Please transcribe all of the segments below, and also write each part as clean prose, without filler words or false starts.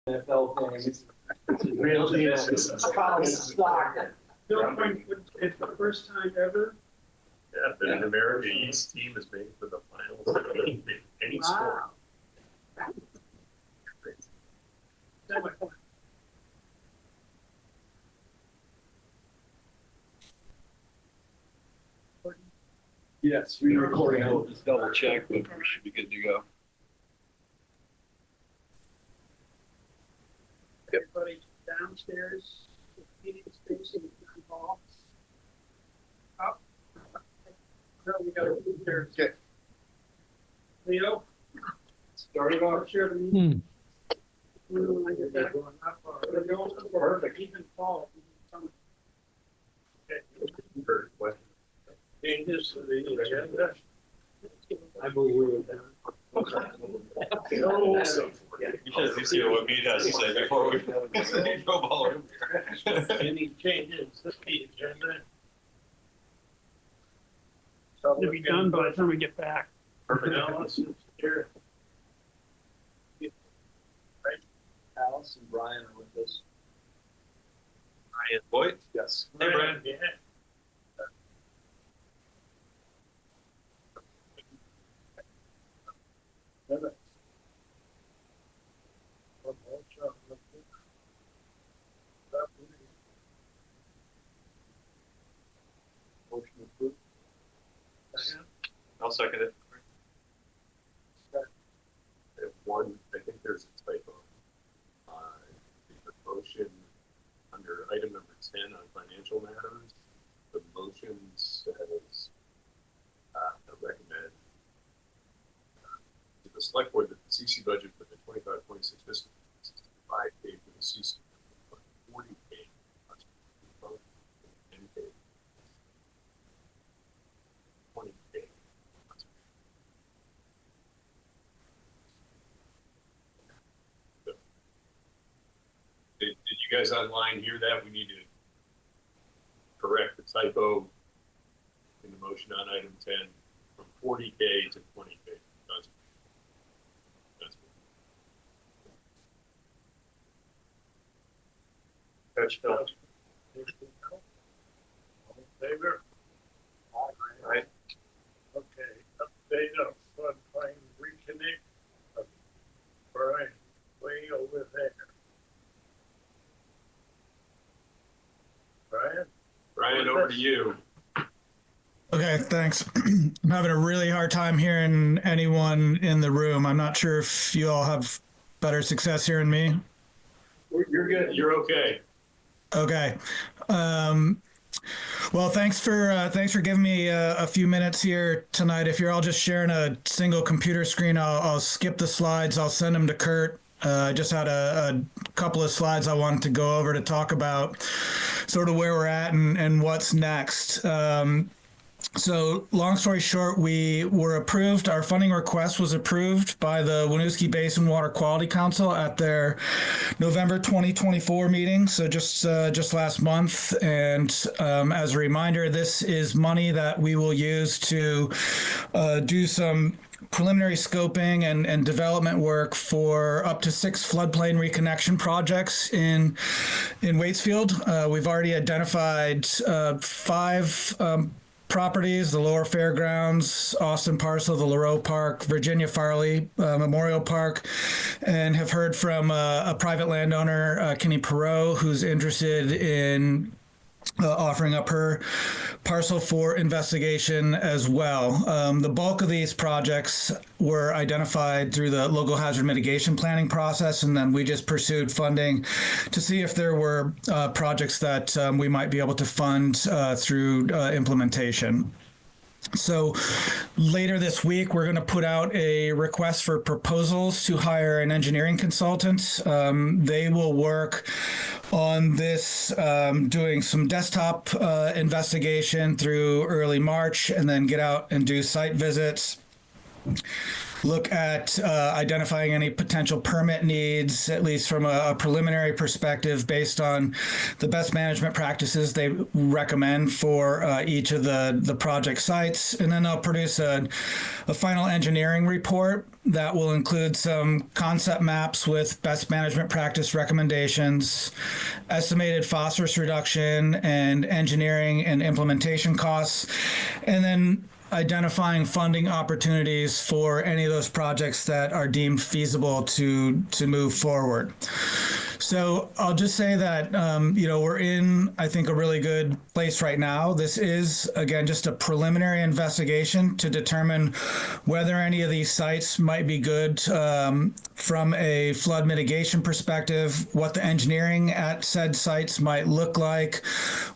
NFL thing. It's really college stock. It's the first time ever. Yeah, that an America East team has made it to the finals of any sport. Yes, we're recording. We'll just double check, but we should be good to go. Everybody downstairs, meeting space in the hall. Up. No, we got to move there. Okay. Leo, Starting off. share the meeting. We don't want to get that going up. Perfect. Even fall. Okay. First question. Changes to the agenda. I believe we were done. You see what me has to say before we go ball over here. Any changes to the agenda? It'll be done by the time we get back. Perfect. Analysis here. Alice and Brian are with us. Ryan Boyd. Yes. Hey, Brian. Yeah. Motion approved. I'll second it. One, I think there's a typo. The motion under item number 10 on financial matters, the motion says, recommend to the select board that the CC budget for the 25-26 fiscal year is 5K for the CC, 40K. 10K. 20K. Did you guys online hear that? We need to correct the typo in the motion on item 10 from 40K to 20K. Coach Phil. All in favor? Right. Okay, update of floodplain reconnect. Brian, way over there. Brian? Brian, over to you. Okay, thanks. I'm having a really hard time hearing anyone in the room. I'm not sure if you all have better success hearing me. You're good. You're okay. Okay. Well, thanks for giving me a few minutes here tonight. If you're all just sharing a single computer screen, I'll skip the slides. I'll send them to Kurt. I just had a couple of slides I wanted to go over to talk about sort of where we're at and what's next. So long story short, we were approved. Our funding request was approved by the Winooski Basin Water Quality Council at their November 2024 meeting. So just last month. And as a reminder, this is money that we will use to do some preliminary scoping and development work for up to 6 floodplain reconnection projects in Waitsfield. We've already identified 5 properties: the Lower Fairgrounds, Austin Parcel, the Lareau Park, Virginia Farley Memorial Park, and have heard from a private landowner, Kenny Perot, who's interested in offering up her parcel for investigation as well. The bulk of these projects were identified through the local hazard mitigation planning process, and then we just pursued funding to see if there were projects that we might be able to fund through implementation. So later this week, we're going to put out a request for proposals to hire an engineering consultant. They will work on this, doing some desktop investigation through early March, and then get out and do site visits. look at identifying any potential permit needs, at least from a preliminary perspective, based on the best management practices they recommend for each of the project sites. And then they'll produce a final engineering report that will include some concept maps with best management practice recommendations, estimated phosphorus reduction, and engineering and implementation costs, and then identifying funding opportunities for any of those projects that are deemed feasible to move forward. So I'll just say that, we're in, I think, a really good place right now. This is, again, just a preliminary investigation to determine whether any of these sites might be good from a flood mitigation perspective, what the engineering at said sites might look like,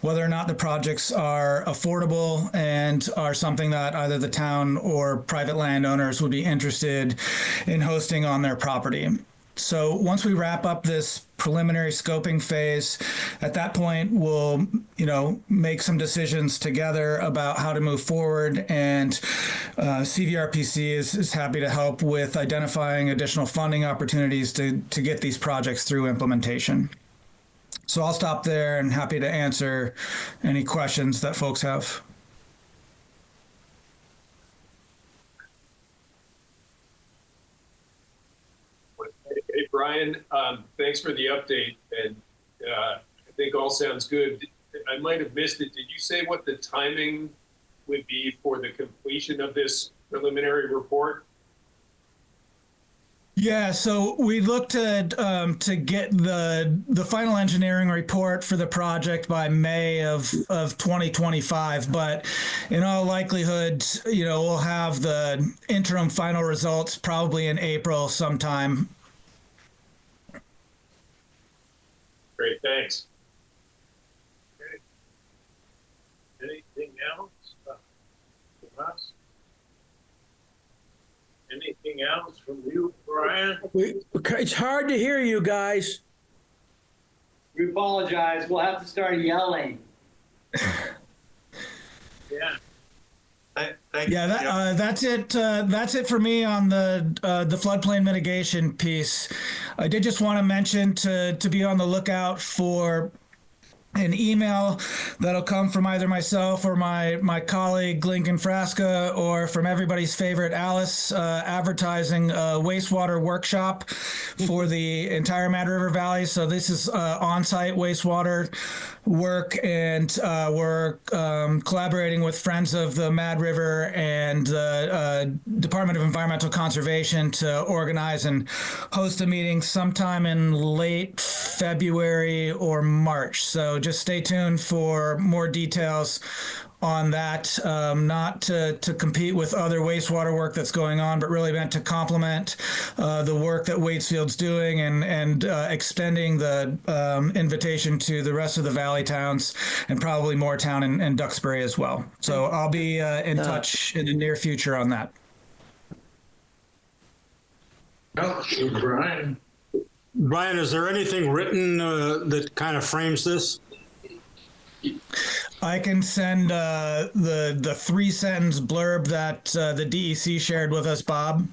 whether or not the projects are affordable and are something that either the town or private landowners would be interested in hosting on their property. So once we wrap up this preliminary scoping phase, at that point, we'll, make some decisions together about how to move forward. And CVRPC is happy to help with identifying additional funding opportunities to get these projects through implementation. So I'll stop there and happy to answer any questions that folks have. Hey, Brian, thanks for the update, and I think all sounds good. I might have missed it. Did you say what the timing would be for the completion of this preliminary report? Yeah, so we looked at to get the final engineering report for the project by May of 2025, but in all likelihood, we'll have the interim final results probably in April sometime. Great, thanks. Okay. Anything else from us? Anything else from you, Brian? It's hard to hear you guys. We apologize. We'll have to start yelling. Yeah. Thank Yeah, you. that's it. That's it for me on the floodplain mitigation piece. I did just want to mention to be on the lookout for an email that'll come from either myself or my colleague Lincoln Frasca, or from everybody's favorite Alice, advertising a wastewater workshop for the entire Mad River Valley. So this is on-site wastewater work, and we're collaborating with Friends of the Mad River and the Department of Environmental Conservation to organize and host a meeting sometime in late February or March. So just stay tuned for more details on that, not to compete with other wastewater work that's going on, but really meant to complement the work that Waitsfield's doing, and extending the invitation to the rest of the Valley towns, and probably Moortown and Duxbury as well. So I'll be in touch in the near future on that. Brian. Brian, is there anything written that kind of frames this? I can send the 3-sentence blurb that the DEC shared with us, Bob.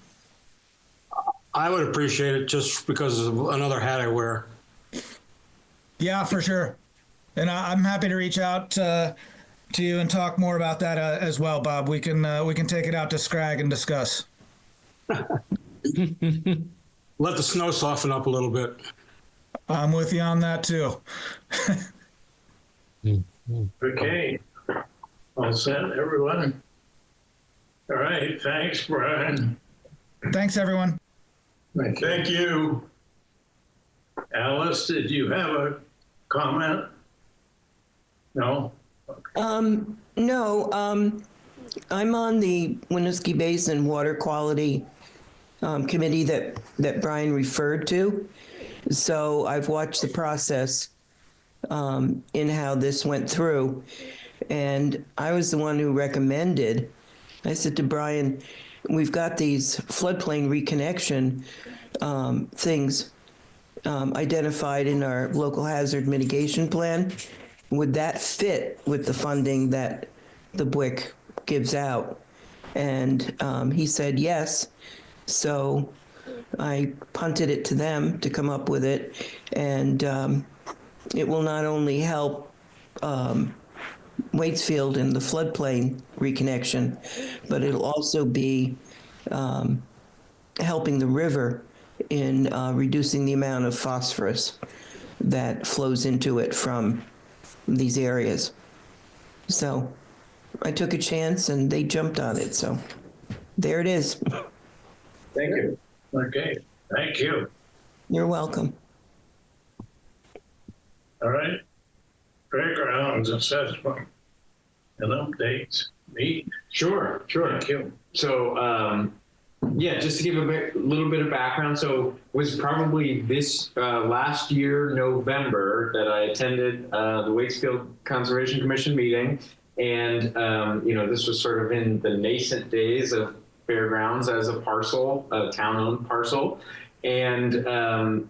I would appreciate it, just because of another hat I wear. Yeah, for sure. And I'm happy to reach out to you and talk more about that as well, Bob. We can take it out to Scrag and discuss. Let the snow soften up a little bit. I'm with you on that too. Okay. All set, everyone? All right, thanks, Brian. Thanks, everyone. Thank you. Alice, did you have a comment? No? No, I'm on the Winooski Basin Water Quality Committee that Brian referred to. So I've watched the process in how this went through. And I was the one who recommended, I said to Brian, we've got these floodplain reconnection things identified in our local hazard mitigation plan. Would that fit with the funding that the BWIC gives out? And he said yes. So I punted it to them to come up with it, and it will not only help Waitsfield in the floodplain reconnection, but it'll also be helping the river in reducing the amount of phosphorus that flows into it from these areas. So I took a chance and they jumped on it. So there it is. Thank you. Okay, thank you. You're welcome. All right. Fairgrounds assessment and updates. Me? Sure. Thank you. So, yeah, just to give a little bit of background. So it was probably this last year, November, that I attended the Waitsfield Conservation Commission meeting. And, this was sort of in the nascent days of Fairgrounds as a parcel, a town-owned parcel. And,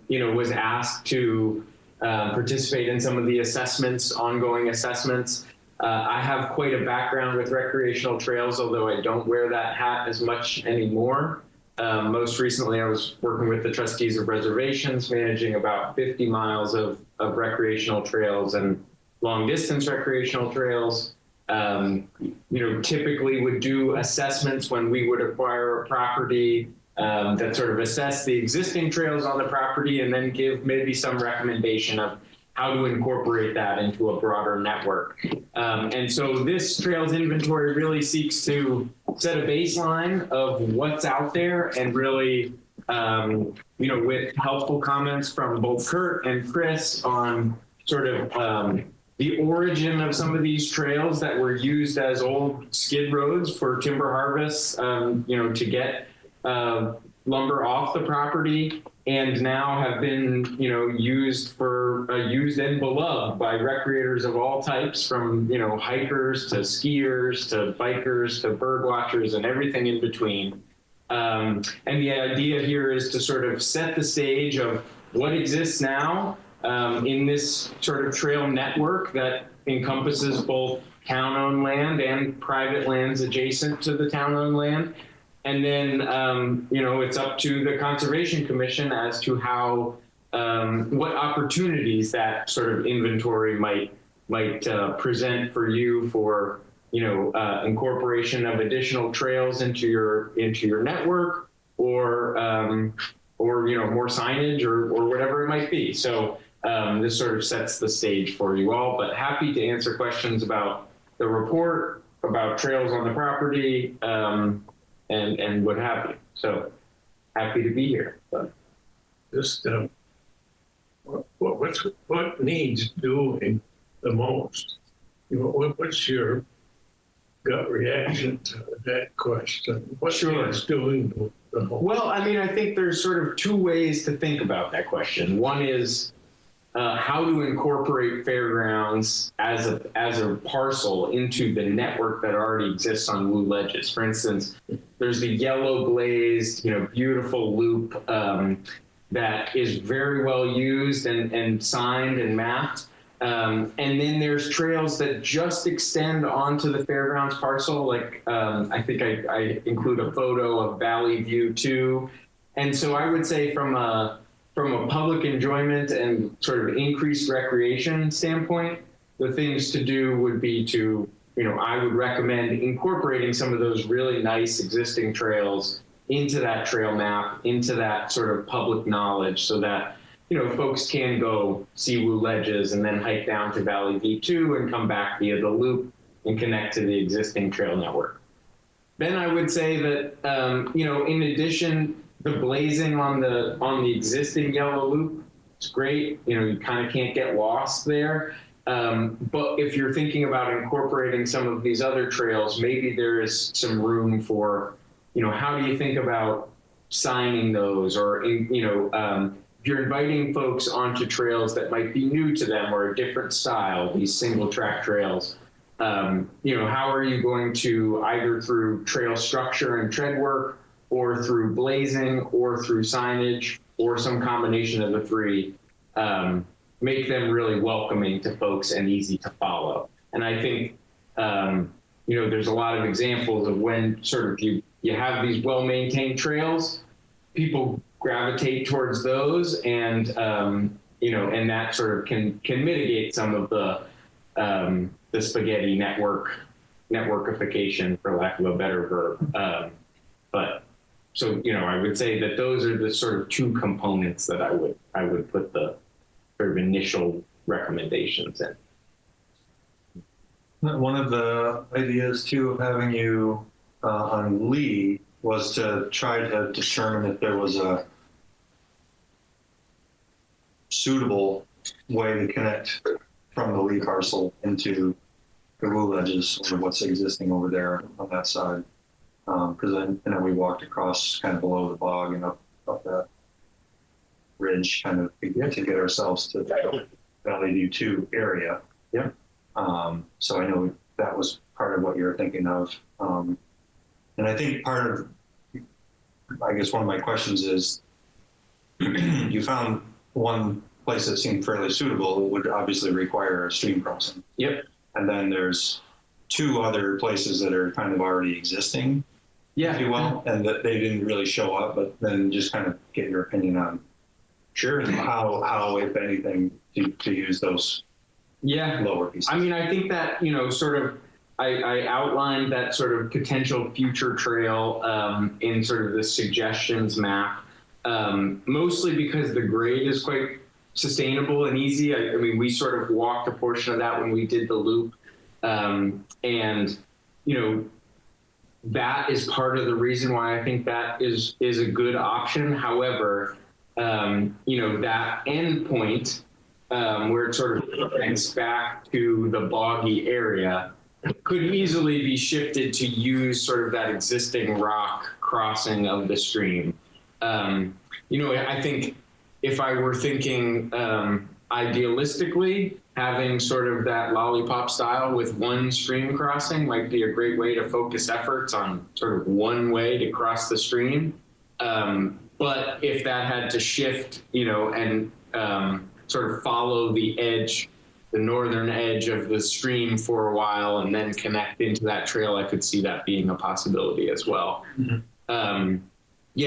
was asked to participate in some of the assessments, ongoing assessments. I have quite a background with recreational trails, although I don't wear that hat as much anymore. Most recently, I was working with the trustees of reservations, managing about 50 miles of recreational trails and long distance recreational trails. Typically would do assessments when we would acquire a property that sort of assess the existing trails on the property and then give maybe some recommendation of how to incorporate that into a broader network. And so this trails inventory really seeks to set a baseline of what's out there and really, with helpful comments from both Kurt and Chris on sort of the origin of some of these trails that were used as old skid roads for timber harvests, to get lumber off the property, and now have been, used and beloved by recreators of all types, from, hikers to skiers to bikers to bird watchers and everything in between. And the idea here is to sort of set the stage of what exists now in this sort of trail network that encompasses both town-owned land and private lands adjacent to the town-owned land. And then, it's up to the Conservation Commission as to how, what opportunities that sort of inventory might present for you for, incorporation of additional trails into your network, or more signage or whatever it might be. So this sort of sets the stage for you all. But happy to answer questions about the report, about trails on the property. And what have you. So happy to be here. But. Just what needs doing the most? What's your gut reaction to that question? What needs doing the most? Well, I think there's sort of two ways to think about that question. One is how to incorporate Fairgrounds as a parcel into the network that already exists on Woo Ledges. For instance, there's the yellow glazed, beautiful loop that is very well used and signed and mapped. And then there's trails that just extend onto the Fairgrounds parcel. Like I think I include a photo of Valley View 2. And so I would say from a public enjoyment and sort of increased recreation standpoint, the things to do would be to, I would recommend incorporating some of those really nice existing trails into that trail map, into that sort of public knowledge, so that, folks can go see Woo Ledges and then hike down to Valley V2 and come back via the loop and connect to the existing trail network. Then I would say that, in addition, the blazing on the existing yellow loop, it's great. You kind of can't get lost there. But if you're thinking about incorporating some of these other trails, maybe there is some room for, how do you think about signing those? Or, if you're inviting folks onto trails that might be new to them or a different style, these single track trails, how are you going to, either through trail structure and tread work, or through blazing, or through signage, or some combination of the three, make them really welcoming to folks and easy to follow. And I think, there's a lot of examples of when sort of you you have these well-maintained trails, people gravitate towards those, and and that sort of can mitigate some of the spaghetti networkification, for lack of a better verb. But so I would say that those are the sort of two components that I would put the sort of initial recommendations in. One of the ideas too of having you on Lee was to try to determine if there was a suitable way to connect from the Lee parcel into the Woo Ledges, or what's existing over there on that side. Because then we walked across kind of below the bog and up that ridge kind of to get ourselves to the Valley View 2 area. Yeah. So I know that was part of what you're thinking of. And I think part of, I guess one of my questions is, you found one place that seemed fairly suitable. It would obviously require a stream crossing. Yep. And then there's two other places that are kind of already existing, if you will, and that they didn't really show up, but then just kind of get your opinion on how if anything, to use those lower pieces. I mean, I think that, sort of, I outlined that sort of potential future trail in sort of the suggestions map, mostly because the grade is quite sustainable and easy. I mean, we sort of walked a portion of that when we did the loop. And, that is part of the reason why I think that is a good option. However, that end point, where it sort of connects back to the boggy area, could easily be shifted to use sort of that existing rock crossing of the stream. I think if I were thinking idealistically, having sort of that lollipop style with one stream crossing might be a great way to focus efforts on sort of one way to cross the stream. But if that had to shift, and sort of follow the northern edge of the stream for a while and then connect into that trail, I could see that being a possibility as well. Mm-hmm.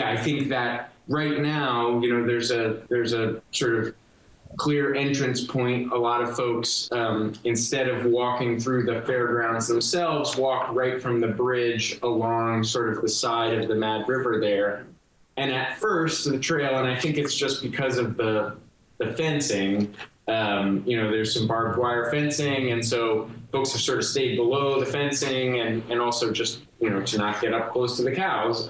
I think that right now, there's a sort of clear entrance point. A lot of folks, instead of walking through the fairgrounds themselves, walk right from the bridge along sort of the side of the Mad River there. And at first, the trail, and I think it's just because of the fencing, there's some barbed wire fencing, and so folks have sort of stayed below the fencing and also just, to not get up close to the cows.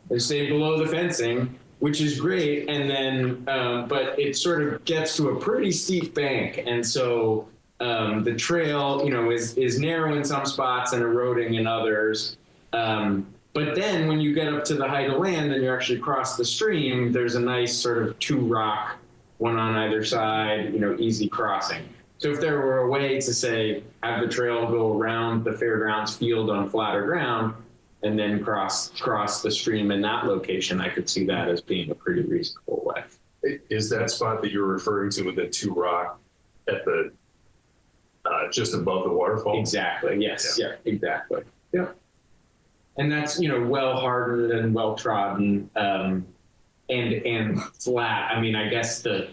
They stayed below the fencing, which is great. And then, but it sort of gets to a pretty steep bank. And so the trail, is narrow in some spots and eroding in others. But then when you get up to the height of land and you actually cross the stream, there's a nice sort of two rock, one on either side, easy crossing. So if there were a way to say, have the trail go around the fairgrounds field on flatter ground and then cross the stream in that location, I could see that as being a pretty reasonable way. Is that spot that you're referring to with the two rock at the, just above the waterfall? Exactly, yes, yeah exactly. Yeah. And that's, well hardened and well trodden, and flat. I mean, I guess the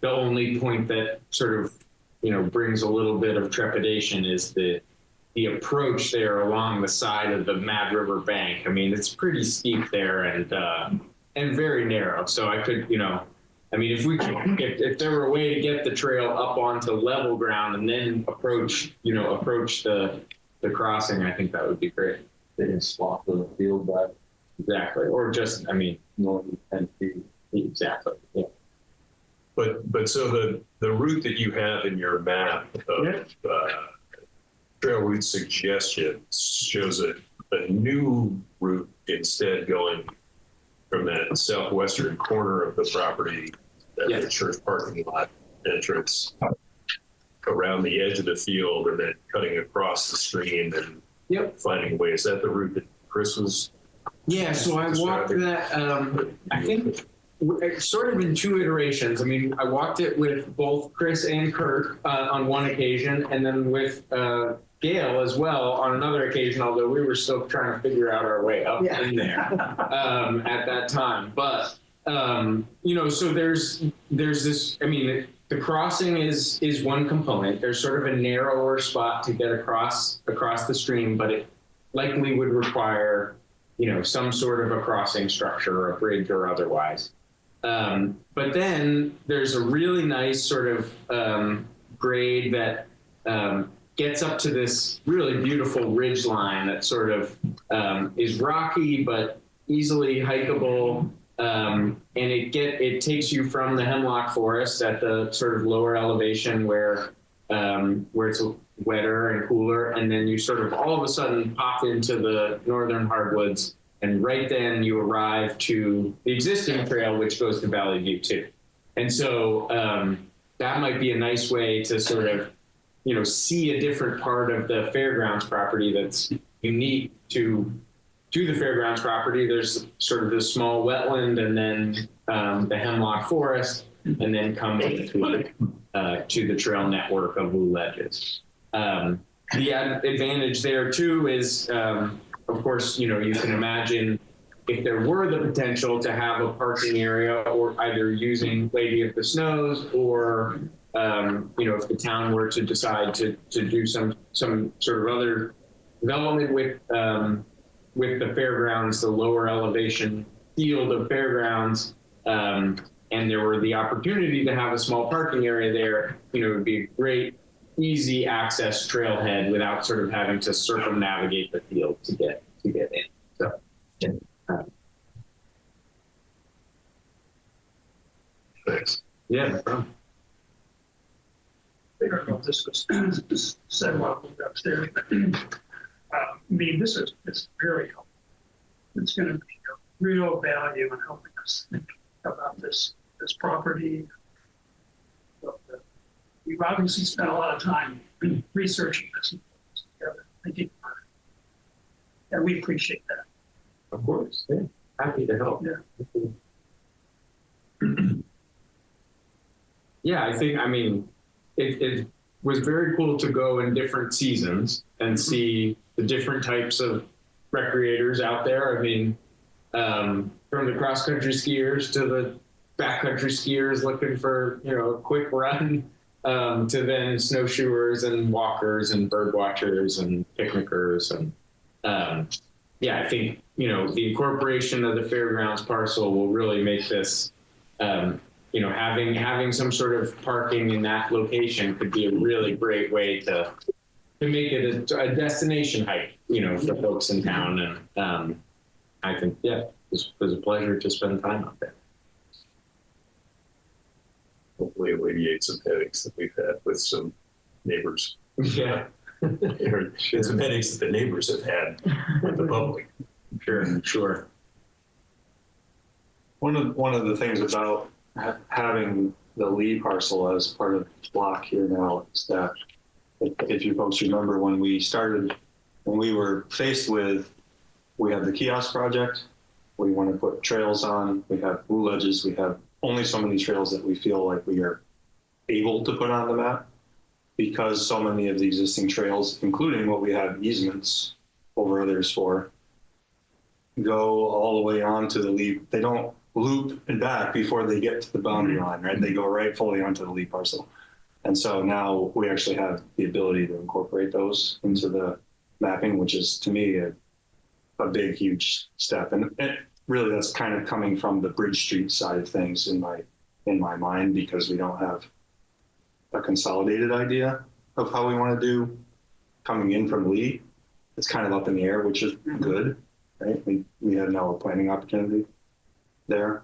only point that sort of, brings a little bit of trepidation is the approach there along the side of the Mad River bank. I mean, it's pretty steep there and very narrow. So I could, if there were a way to get the trail up onto level ground and then approach the crossing, I think that would be great. They can swap the field back. Exactly. Or just, north of 10 feet. Exactly. Yeah. But so the route that you have in your map of trail route suggestion shows a new route instead going from that southwestern corner of the property, the church parking lot entrance, around the edge of the field and then cutting across the stream and finding a way. Is that the route that Chris was? Yeah, so I walked that, I think sort of in two iterations. I mean, I walked it with both Chris and Kurt on one occasion, and then with Gail as well on another occasion, although we were still trying to figure out our way up Yeah. in there at that time. But so there's this. I mean, the crossing is one component. There's sort of a narrower spot to get across the stream, but it likely would require some sort of a crossing structure, or a bridge or otherwise. But then there's a really nice sort of grade that gets up to this really beautiful ridge line that sort of is rocky but easily hikeable, and it takes you from the hemlock forest at the sort of lower elevation where it's wetter and cooler, and then you sort of all of a sudden pop into the northern hardwoods, and right then you arrive to the existing trail, which goes to Valley View 2. And so that might be a nice way to sort of see a different part of the fairgrounds property that's unique to the fairgrounds property. There's sort of this small wetland, and then the hemlock forest, and then come to the trail network of blue ledges. The advantage there too is, of course, you can imagine if there were the potential to have a parking area, or either using Lady of the Snows, or if the town were to decide to do some sort of other development with the fairgrounds, the lower elevation field of fairgrounds, and there were the opportunity to have a small parking area there, it would be a great, easy access trailhead without sort of having to circumnavigate the field to get in. So, Thanks. yeah, no problem. I don't know if this was said while we were upstairs. I mean, this is very helpful. It's going to be a real value in helping us think about this property. But, we've obviously spent a lot of time researching this together, thinking about it. And we appreciate that. Of course, yeah. Happy to help. Yeah. Yeah, I mean, it was very cool to go in different seasons and see the different types of recreators out there. I mean, from the cross-country skiers to the backcountry skiers looking for, a quick run, to then snowshoers and walkers and bird watchers and picnickers. And I think, the incorporation of the fairgrounds parcel will really make this, having some sort of parking in that location could be a really great way to make it a destination hike, for folks in town. And I think, it was a pleasure to spend time out there. Hopefully alleviate some headaches that we've had with some neighbors. Yeah. And some headaches that the neighbors have had with the public. Sure. One of the things about having the Lee parcel as part of the block here now is that, if you folks remember, when we were faced with, we have the kiosk project, we want to put trails on, we have blue ledges, we have only so many trails that we feel like we are able to put on the map, because so many of the existing trails, including what we have easements over others for, go all the way on to the Lee. They don't loop and back before they get to the boundary line, right? They go right fully onto the Lee parcel. And so now we actually have the ability to incorporate those into the mapping, which is, to me, a big, huge step. And really, that's kind of coming from the Bridge Street side of things in my mind, because we don't have a consolidated idea of how we want to do coming in from Lee. It's kind of up in the air, which is good, right? We have now a planning opportunity there.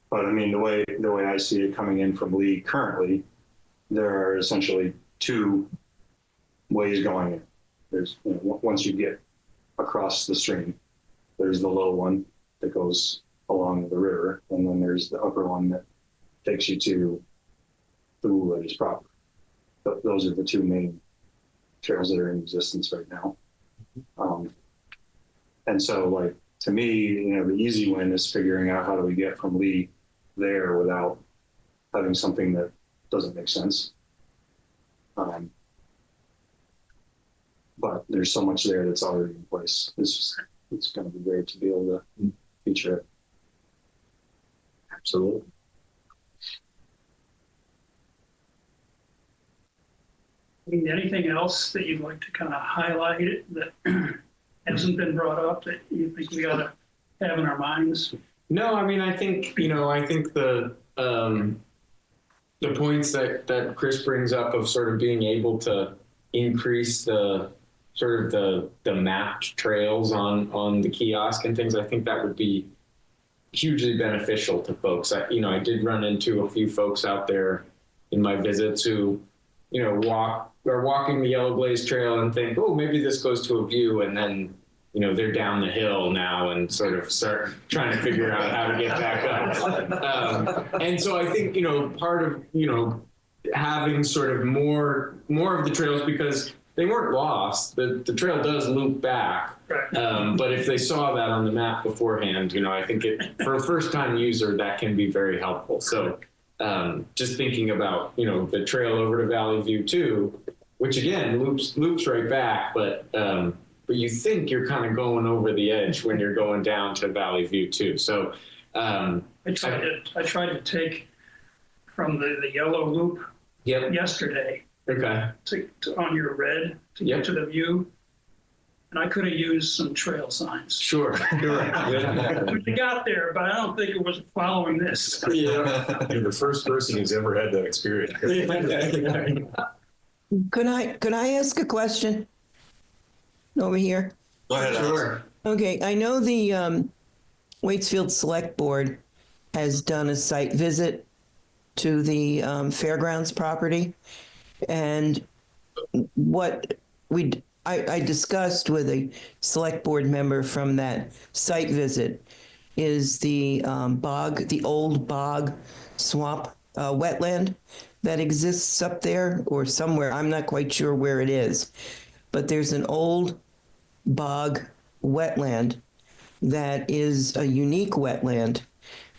But I mean, the way I see it coming in from Lee currently, there are essentially two ways going in. There's, once you get across the stream, there's the low one that goes along the river, and then there's the upper one that takes you to the Blue Ledges proper. Those are the two main trails that are in existence right now. And so, like, to me, the easy win is figuring out how do we get from Lee there without having something that doesn't make sense. but there's so much there that's already in place. It's going to be great to be able to feature it. Absolutely. Anything else that you'd like to kind of highlight that hasn't been brought up that you think we ought to have in our minds? No, I mean, I think the points that Chris brings up of sort of being able to increase the sort of the mapped trails on the kiosk and things, I think that would be hugely beneficial to folks. I did run into a few folks out there in my visits who, are walking the Yellow Blaze Trail and think, oh, maybe this goes to a view, and then, they're down the hill now and sort of start trying to figure out how to get back up. And so I think, part of, having sort of more of the trails, because they weren't lost. The trail does loop back. Right. But if they saw that on the map beforehand, I think for a first-time user, that can be very helpful. So just thinking about, the trail over to Valley View 2, which again loops right back, but you think you're kind of going over the edge when you're going down to Valley View 2. So I tried to take from the yellow loop yesterday. Okay. On your red to get to the view, and I could have used some trail signs. Sure. We got there, but I don't think it was following this. Yeah. You're the first person who's ever had that experience. Could I ask a question over here? Go ahead. Sure. Okay, I know the Waitsfield Select Board has done a site visit to the fairgrounds property, and what I discussed with a select board member from that site visit is the old bog swamp wetland that exists up there or somewhere. I'm not quite sure where it is, but there's an old bog wetland that is a unique wetland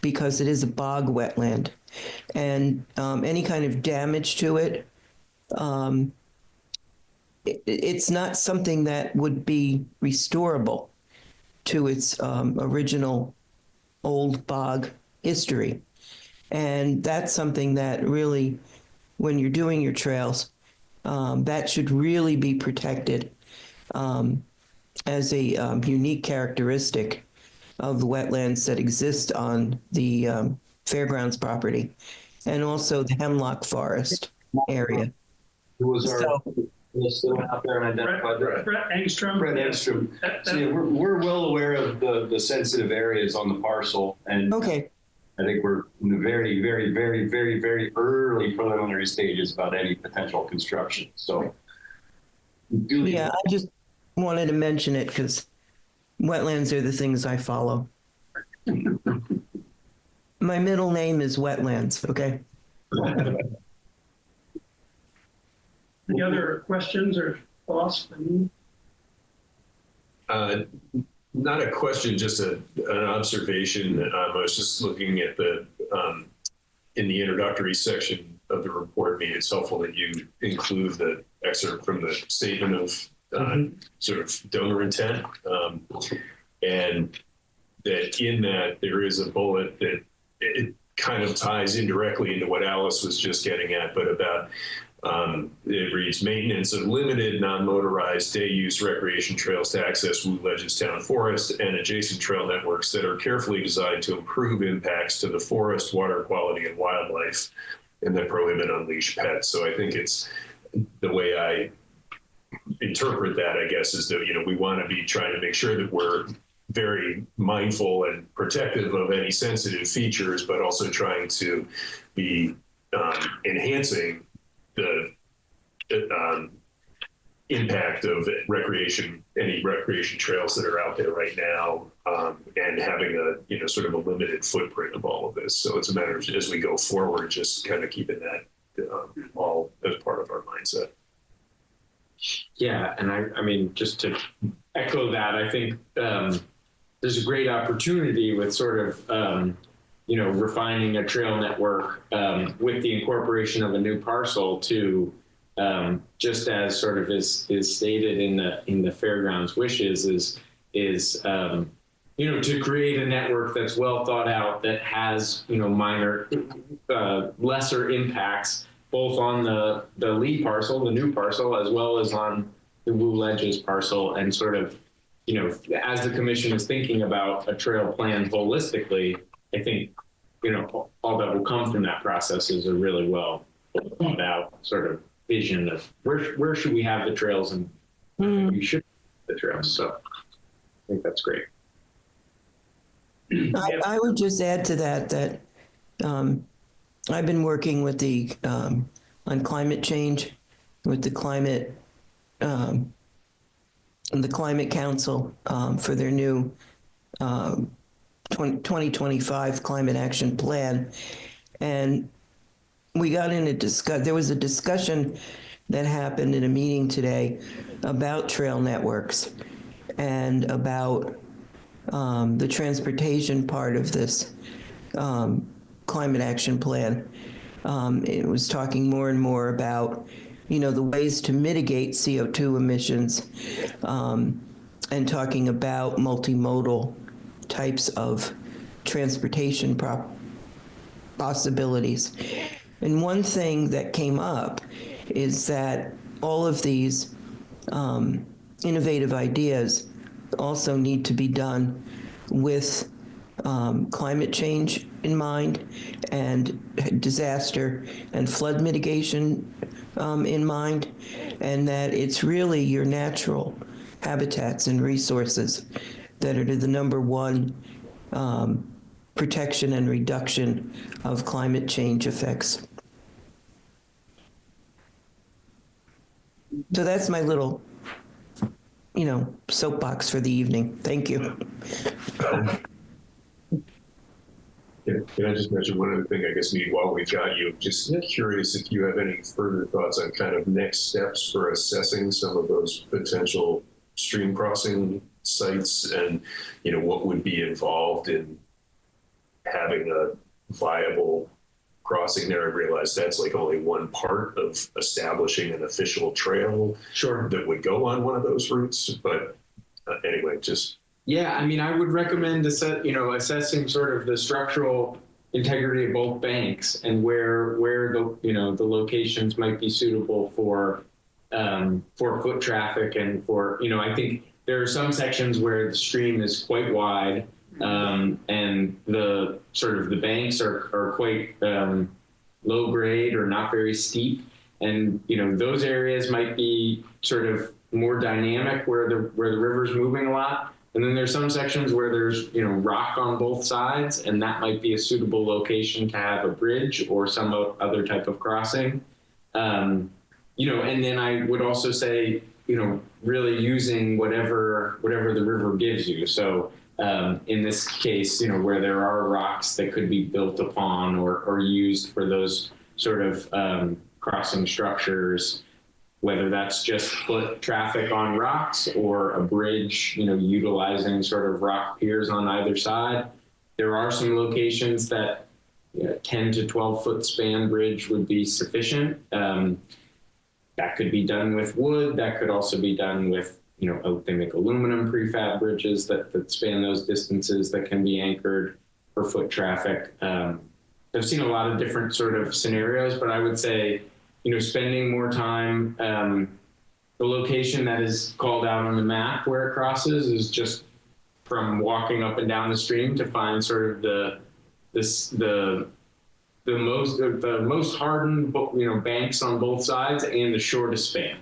because it is a bog wetland, and any kind of damage to it, it's not something that would be restorable to its original old bog history. And that's something that really, when you're doing your trails, that should really be protected as a unique characteristic of the wetlands that exist on the fairgrounds property, and also the hemlock forest area. Who was our still out there and identified that? Brett Engstrom. Brett Engstrom. So yeah, we're well aware of the sensitive areas on the parcel, and Okay. I think we're in the very, very, very, very, very early preliminary stages about any potential construction. So, Yeah, I just wanted to mention it because wetlands are the things I follow. My middle name is Wetlands, okay? Any other questions or thoughts? Not a question, just an observation. I was just looking at in the introductory section of the report, maybe it's helpful that you include the excerpt from the statement of sort of donor intent. And that in that there is a bullet that it kind of ties indirectly into what Alice was just getting at, but about it reads maintenance of limited non-motorized day use recreation trails to access Wu Ledges Town Forest and adjacent trail networks that are carefully designed to improve impacts to the forest, water quality, and wildlife, and that prohibit unleashed pets. So I think it's the way I interpret that, I guess, is that, we want to be trying to make sure that we're very mindful and protective of any sensitive features, but also trying to be enhancing the impact of any recreation trails that are out there right now, and having a sort of a limited footprint of all of this. So it's a matter of, as we go forward, just kind of keeping that all as part of our mindset. Yeah, and I mean, just to echo that, I think there's a great opportunity with sort of, refining a trail network with the incorporation of a new parcel to just as sort of is stated in the fairgrounds wishes, is to create a network that's well thought out, that has minor, lesser impacts both on the Lee parcel, the new parcel, as well as on the Woo Ledges parcel, and sort of, as the commission is thinking about a trail plan holistically, I think, all that will come from that process is a really well thought out sort of vision of where should we have the trails, and we should have the trails. So I think that's great. I would just add to that I've been working with on climate change, with the climate council for their new 2025 climate action plan. And we got in there was a discussion that happened in a meeting today about trail networks and about the transportation part of this climate action plan. It was talking more and more about, the ways to mitigate CO2 emissions, and talking about multimodal types of transportation possibilities. And one thing that came up is that all of these innovative ideas also need to be done with climate change in mind, and disaster and flood mitigation in mind, and that it's really your natural habitats and resources that are the number one protection and reduction of climate change effects. So that's my little, soapbox for the evening. Thank you. Can I just mention one other thing, I guess, maybe while we've got you, just curious if you have any further thoughts on kind of next steps for assessing some of those potential stream crossing sites, and, what would be involved in having a viable crossing there. I realize that's like only one part of establishing an official trail that would go on one of those routes. But anyway, just. Yeah, I mean, I would recommend assessing sort of the structural integrity of both banks, and where the locations might be suitable for foot traffic, and for I think there are some sections where the stream is quite wide, and the sort of the banks are quite low grade or not very steep, and those areas might be sort of more dynamic where the river's moving a lot. And then there's some sections where there's, rock on both sides, and that might be a suitable location to have a bridge or some other type of crossing. And then I would also say, really using whatever the river gives you. So in this case, where there are rocks that could be built upon or used for those sort of crossing structures, whether that's just foot traffic on rocks or a bridge, utilizing sort of rock piers on either side. There are some locations that 10 to 12 foot span bridge would be sufficient. That could be done with wood. That could also be done with, they make aluminum prefab bridges that span those distances that can be anchored for foot traffic. I've seen a lot of different sort of scenarios, but I would say, spending more time, the location that is called out on the map where it crosses is just from walking up and down the stream to find sort of the most hardened, banks on both sides and the shortest span.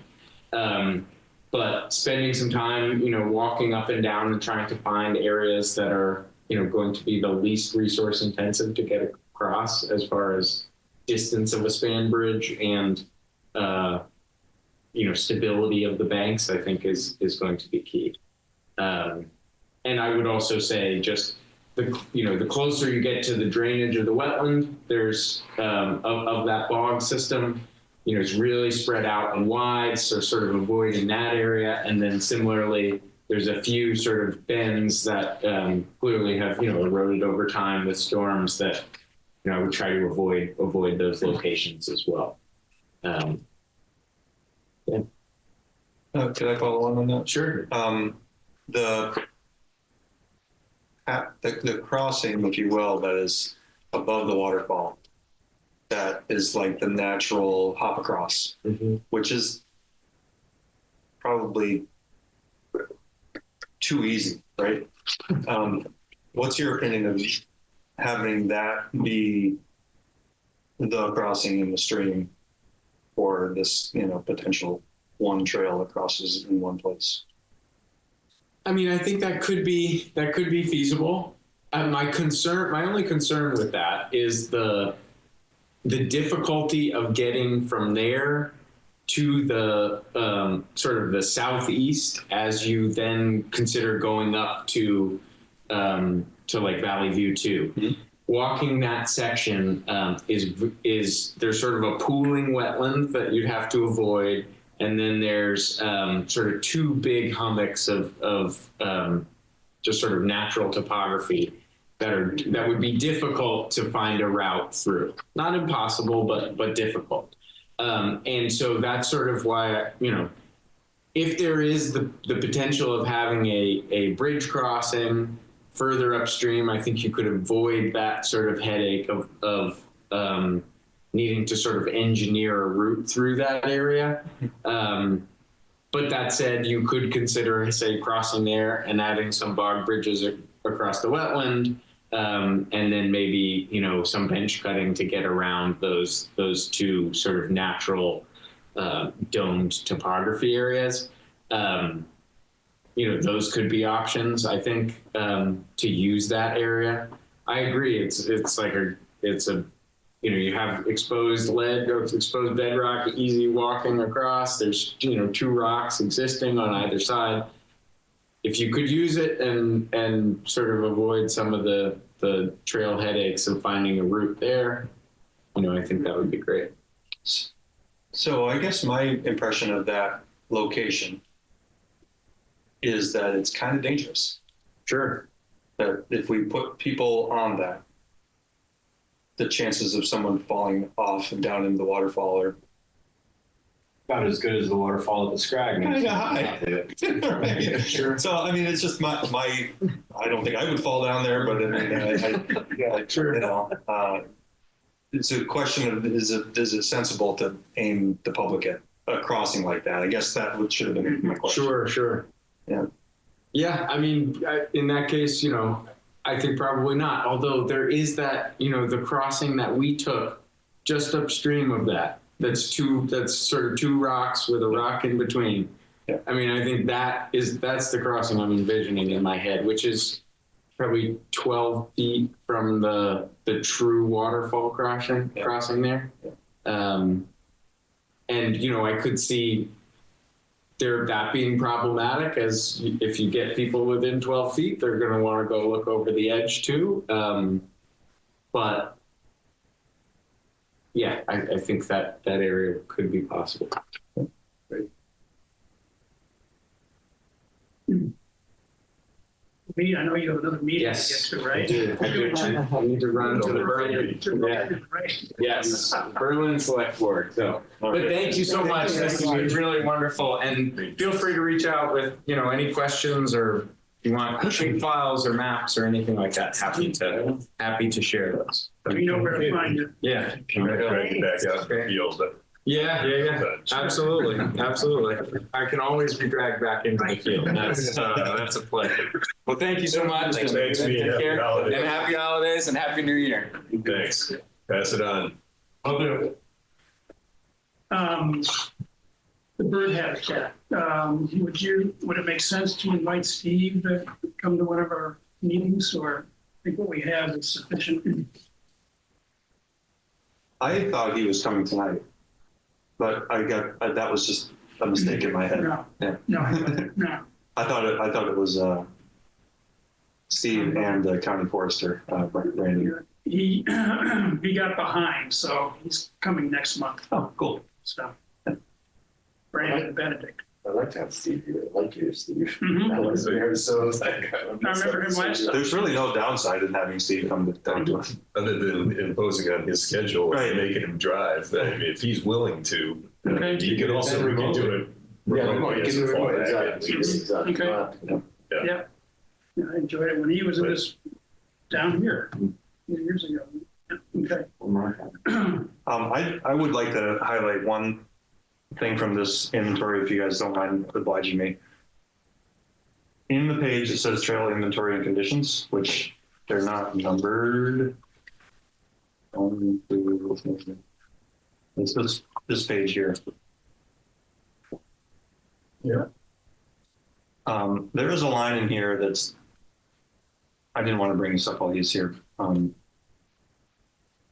But spending some time, walking up and down and trying to find areas that are, going to be the least resource intensive to get across as far as distance of a span bridge and stability of the banks, I think is going to be key. And I would also say just the closer you get to the drainage of the wetland, there's of that bog system, it's really spread out and wide, so sort of avoiding that area. And then similarly, there's a few sort of bends that clearly have eroded over time with storms that I would try to avoid those locations as well. Could I follow on that? Sure. The crossing, if you will, that is above the waterfall, that is like the natural hop across, which is probably too easy, right? What's your opinion of having that be the crossing in the stream for this, potential one trail that crosses in one place? I mean, I think that could be feasible. My only concern with that is the difficulty of getting from there to the sort of the southeast as you then consider going up to like Valley View 2. Mm-hmm. Walking that section is there's sort of a pooling wetland that you'd have to avoid. And then there's sort of two big hummocks of just sort of natural topography that would be difficult to find a route through. Not impossible, but difficult. And so that's sort of why, if there is the potential of having a bridge crossing further upstream, I think you could avoid that sort of headache of needing to sort of engineer a route through that area. But that said, you could consider, say, crossing there and adding some bog bridges across the wetland, and then maybe, some bench cutting to get around those two sort of natural domed topography areas. Those could be options, I think, to use that area. I agree. It's a you have exposed lead or exposed bedrock, easy walking across. There's, two rocks existing on either side. If you could use it and sort of avoid some of the trail headaches of finding a route there, I think that would be great. So I guess my impression of that location is that it's kind of dangerous. Sure. That if we put people on that, the chances of someone falling off and down into the waterfall are About as good as the waterfall at the Scragg. kind of high. Right. Sure. So, I mean, it's just my, I don't think I would fall down there, but I mean, sure. It's a question of, is it sensible to aim the public at a crossing like that? I guess that should have been my question. Sure. Yeah. Yeah, I mean, in that case, I think probably not. Although there is that, the crossing that we took just upstream of that. That's sort of two rocks with a rock in between. Yeah. I mean, I think that's the crossing I'm envisioning in my head, which is probably 12 feet from the true waterfall crossing there. Yeah. And, I could see that being problematic, as if you get people within 12 feet, they're going to want to go look over the edge too. But yeah, I think that area could be possible. Great. I know you have another meeting Yes, to get to, right? I do. I need to run to the Berlin. Yes, Berlin Select Board. So, but thank you so much. This has been really wonderful. And feel free to reach out with any questions, or if you want shape files or maps or anything like that. Happy to share those. We know where to find you. Yeah. Back out the field. Yeah. Absolutely. I can always be dragged back into the field. That's a pleasure. Well, thank you so much. Thanks, Take care. holidays. And happy holidays and happy New Year. Thanks. Pass it on. I'll do it. The bird habitat. Would it make sense to invite Steve to come to one of our meetings, or I think what we have is sufficient? I thought he was coming tonight, but that was just a mistake in my head. No. Yeah. No. I thought it was Steve and the county forester, Randy. He got behind, so he's coming next month. Oh, cool. So, Brandon Benedict. I'd like to have Steve here. I like you, Steve. Mhm. I was there, so it's like, I remember him last time. There's really no downside in having Steve come down to us. Other than imposing on his schedule Right. and making him drive. I mean, if he's willing to, Okay. You could also do it. remotely as a fallback. Okay. Yeah. Yeah, I enjoyed it when he was in this down here years ago. Okay. I would like to highlight one thing from this inventory, if you guys don't mind obliging me. In the page, it says trail inventory and conditions, which they're not numbered. It's this page here. Yeah. There is a line in here that's, I didn't want to bring this up while he's here.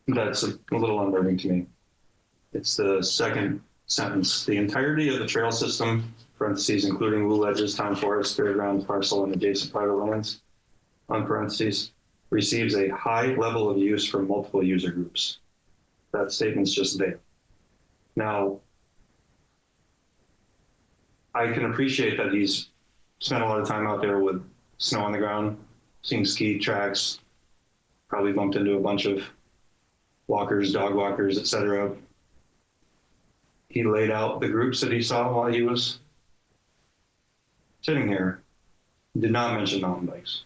That's a little unnerving to me. It's the second sentence. The entirety of the trail system, parentheses, including Blue Ledges, Town Forest, Fairgrounds, parcel, and adjacent private lands, on parentheses, receives a high level of use from multiple user groups. That statement's just there. Now, I can appreciate that he's spent a lot of time out there with snow on the ground, seeing ski tracks, probably bumped into a bunch of walkers, dog walkers, etc. He laid out the groups that he saw while he was sitting here, did not mention mountain bikes.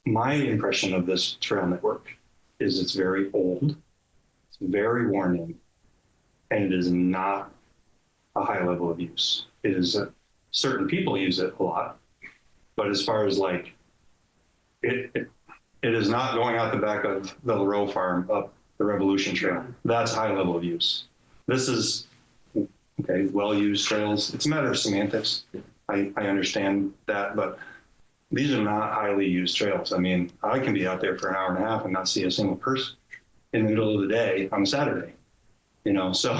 My impression of this trail network is it's very old, it's very worn in, and it is not a high level of use. It is certain people use it a lot, but as far as like, it is not going out the back of the Lareau farm up the Revolution Trail. That's high level of use. This is, okay, well-used trails. It's a matter of semantics. I understand that, but these are not highly used trails. I mean, I can be out there for an hour and a half and not see a single person in the middle of the day on a Saturday, you know, so.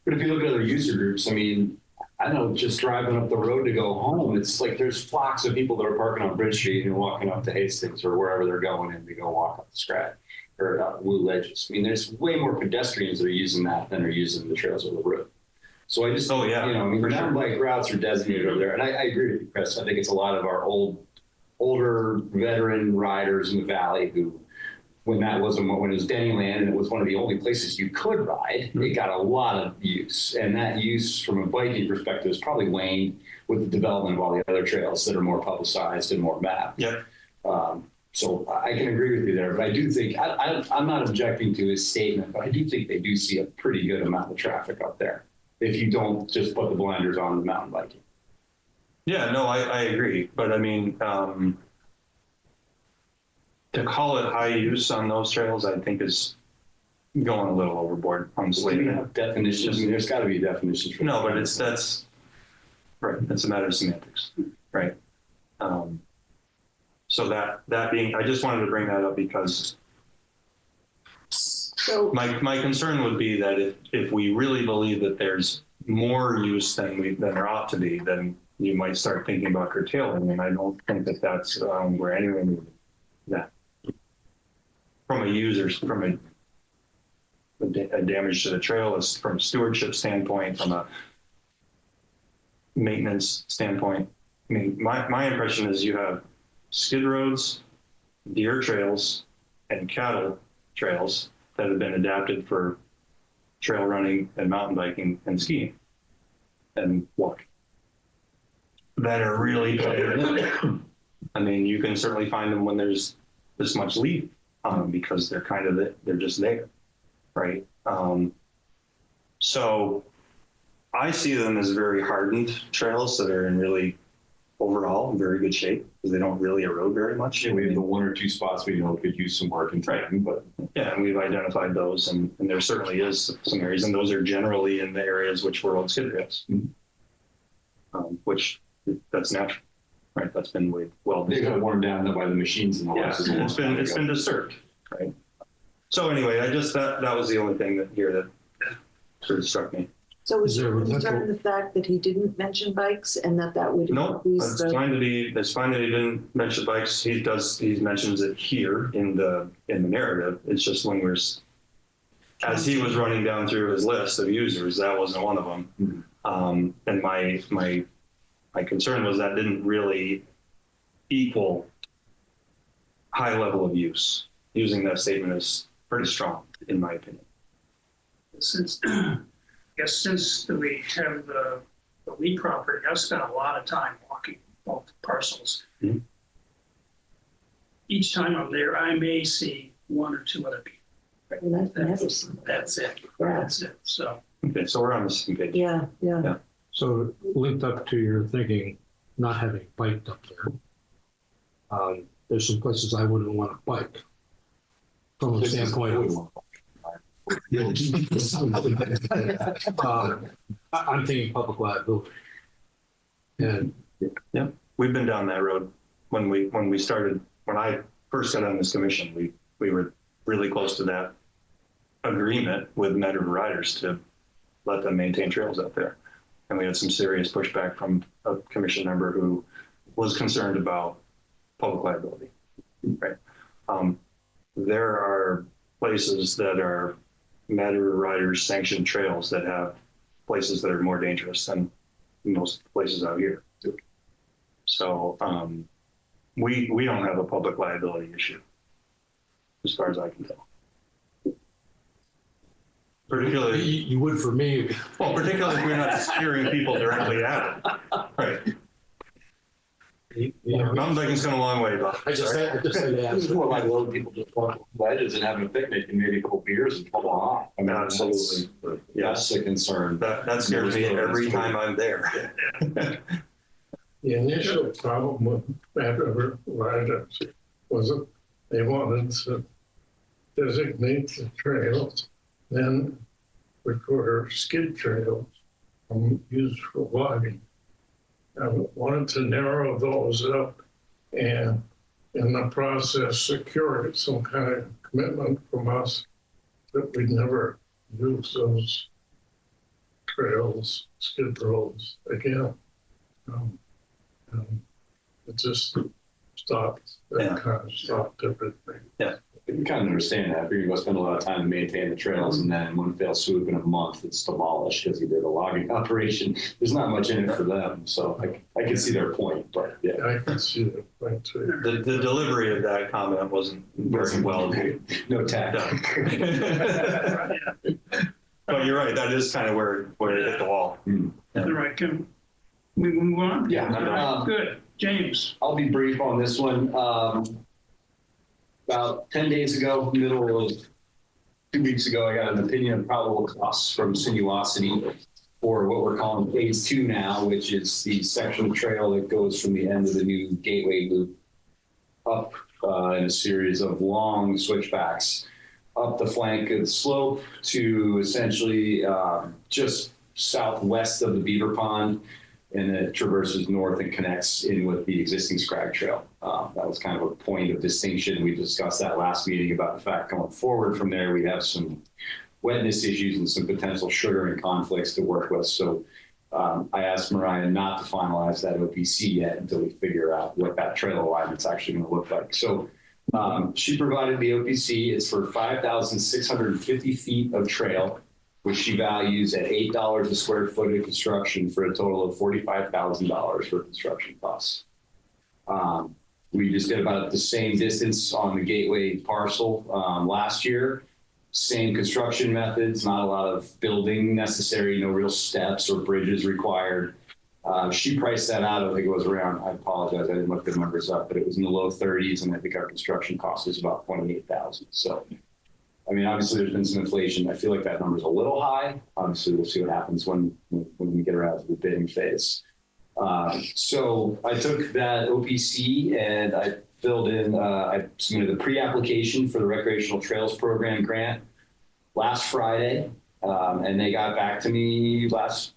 But if you look at other user groups, I mean, I know just driving up the road to go home, it's like there's flocks of people that are parking on Bridge Street and walking up to Hastings or wherever they're going in to go walk up the Scrat or Blue Ledges. I mean, there's way more pedestrians that are using that than are using the trails or the road. So I just, Oh, yeah, you know, I mean, the mountain bike routes are designated over there. And I agree with you, Chris. I think it's a lot of our older veteran riders in the valley who, when it was Denny Land and it was one of the only places you could ride, it got a lot of use. And that use from a biking perspective is probably waned with the development of all the other trails that are more publicized and more mapped. Yeah. So I can agree with you there, but I do think, I'm not objecting to his statement, but I do think they do see a pretty good amount of traffic up there if you don't just put the blinders on the mountain biking. Yeah, no, I agree. But I mean, to call it high use on those trails, I think is going a little overboard, honestly. Do you have definitions? I mean, there's got to be definitions. For No, but that's right. It's a matter of semantics, right? So that being, I just wanted to bring that up because So, my concern would be that if we really believe that there's more use than there ought to be, then you might start thinking about curtailing, and I don't think that that's where anyone would that. From a user's, from a damage to the trail, is from a stewardship standpoint, from a maintenance standpoint. I mean, my impression is you have skid roads, deer trails, and cattle trails that have been adapted for trail running and mountain biking and skiing and walking. That are really, I mean, you can certainly find them when there's this much leaf on them because they're they're just there, right? So I see them as very hardened trails that are in really overall in very good shape because they don't really erode very much. We have the one or two spots we know could use some work and time, but yeah, and we've identified those, and there certainly is some areas, and those are generally in the areas which were on skid rails, which that's natural, right? That's been well. they got worn down by the machines and the Yeah, it's been disturbed, right? So anyway, I just that was the only thing that sort of struck me. so was Is there your a concern the fact that he didn't mention bikes and that would No, increase it's fine that he didn't mention bikes. He mentions it here in the narrative. It's just when as he was running down through his list of users, that wasn't one of them. And my concern was that didn't really equal high level of use. Using that statement is pretty strong, in my opinion. since, I guess since we have the Lee property, I've spent a lot of time walking both parcels. Mhm. Each time I'm there, I may see one or two other people. That's it. That's it. So. Okay, so we're on the same page. Yeah, yeah. So linked up to your thinking, not having biked up there, there's some places I wouldn't want to bike. From the standpoint of, I'm thinking public liability. And Yep, we've been down that road. When I first got on this commission, we were really close to that agreement with Med River Riders to let them maintain trails out there. And we had some serious pushback from a commission member who was concerned about public liability, right? There are places that are Med River Riders sanctioned trails that have places that are more dangerous than most places out here. So we don't have a public liability issue, as far as I can tell. Particularly, you would for me. well, particularly if we're not steering people directly at it. Right. Mountain biking's come a long way, but I just said that. It's more like load people just walk ledges and having a picnic and maybe a couple beers and pull on. I mean, absolutely. That's Yes, the concern. that scares me every time I'm there. The initial problem with Mad River Riders wasn't they wanted to designate the trails, then which were skid trails used for logging. I wanted to narrow those up and in the process secured some kind of commitment from us that we'd never use those trails, skid roads again. It just stopped, that kind of stopped everything. You kind of understand that. You're going to spend a lot of time to maintain the trails, and then in one fell swoop in a month, it's demolished because you did a logging operation. There's not much in it for them, so I can see their point. But yeah, I can see that point too. The delivery of that comment wasn't very well no tact. done. But you're right. That is kind of where it hit the wall. All right, can we move on? Yeah. All right, good. James. I'll be brief on this one. About 10 days ago, middle of 2 weeks ago, I got an opinion of probable costs from Sinuosity for what we're calling phase 2 now, which is the section of trail that goes from the end of the new Gateway Loop up in a series of long switchbacks up the flank of the slope to essentially just southwest of the Beaver Pond, and then it traverses north and connects in with the existing Scrag Trail. That was kind of a point of distinction. We discussed that last meeting about the fact going forward from there, we have some wetness issues and some potential sugaring conflicts to work with. So I asked Mariah not to finalize that OPC yet until we figure out what that trail alignment's actually going to look like. So she provided the OPC. It's for 5,650 feet of trail, which she values at $8 a square foot of construction for a total of $45,000 for construction costs. We just did about the same distance on the Gateway parcel last year. Same construction methods, not a lot of building necessary, no real steps or bridges required. She priced that out, I think it was around, I apologize, I didn't look the numbers up, but it was in the low 30s, and I think our construction cost was about $28,000. So, I mean, obviously there's been some inflation. I feel like that number's a little high. Obviously, we'll see what happens when we get around to the bidding phase. So I took that OPC and I filled in, I submitted the pre-application for the Recreational Trails Program grant last Friday. And they got back to me last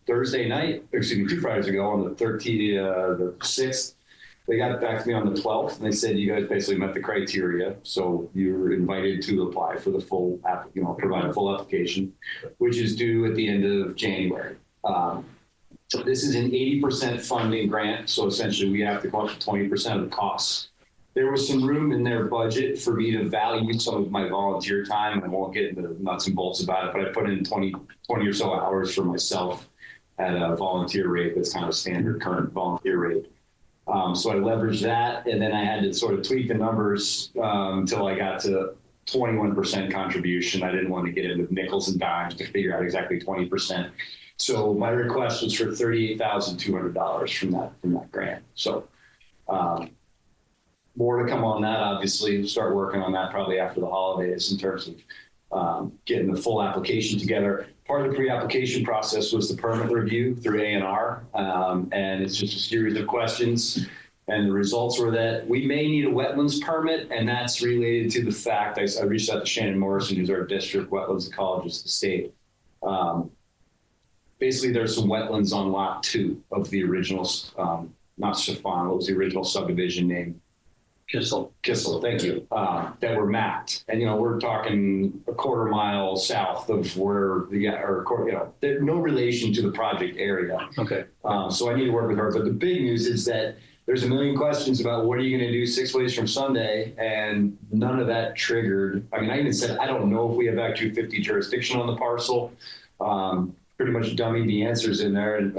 Thursday night, excuse me, 2 Fridays ago on the 6th. They got back to me on the 12th, and they said, you guys basically met the criteria, so you're invited to apply for the full, provide a full application, which is due at the end of January. This is an 80% funding grant, so essentially we have to come up to 20% of the costs. There was some room in their budget for me to value some of my volunteer time. I won't get into the nuts and bolts about it, but I put in 20 or so hours for myself at a volunteer rate that's kind of standard current volunteer rate. So I leveraged that, and then I had to sort of tweak the numbers until I got to 21% contribution. I didn't want to get into nickels and dimes to figure out exactly 20%. So my request was for $38,200 from that grant. So more to come on that. Obviously, we'll start working on that probably after the holidays in terms of getting the full application together. Part of the pre-application process was the permit review through A&R, and it's just a series of questions. And the results were that we may need a wetlands permit, and that's related to the fact I reached out to Shannon Morrison, who's our district wetlands ecologist at the state. Basically, there's some wetlands on lot 2 of the original, not Chiffon, what was the original subdivision name? Kissel, thank you, that were mapped. And, we're talking a quarter mile south of where there's no relation to the project area. Okay. So I need to work with her. But the big news is that there's a million questions about what are you going to do 6 ways from Sunday, and none of that triggered. I mean, I even said, I don't know if we have Act 250 jurisdiction on the parcel. Pretty much dummied the answers in there and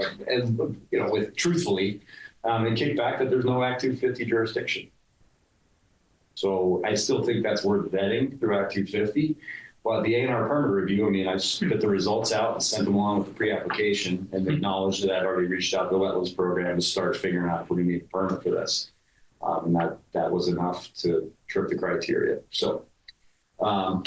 with truthfully, and kicked back that there's no Act 250 jurisdiction. So I still think that's worth vetting through Act 250. But the A&R permit review, I mean, I spit the results out and sent them along with the pre-application and acknowledged that I'd already reached out to the wetlands program to start figuring out if we're going to need a permit for this. And that was enough to trip the criteria. So we'll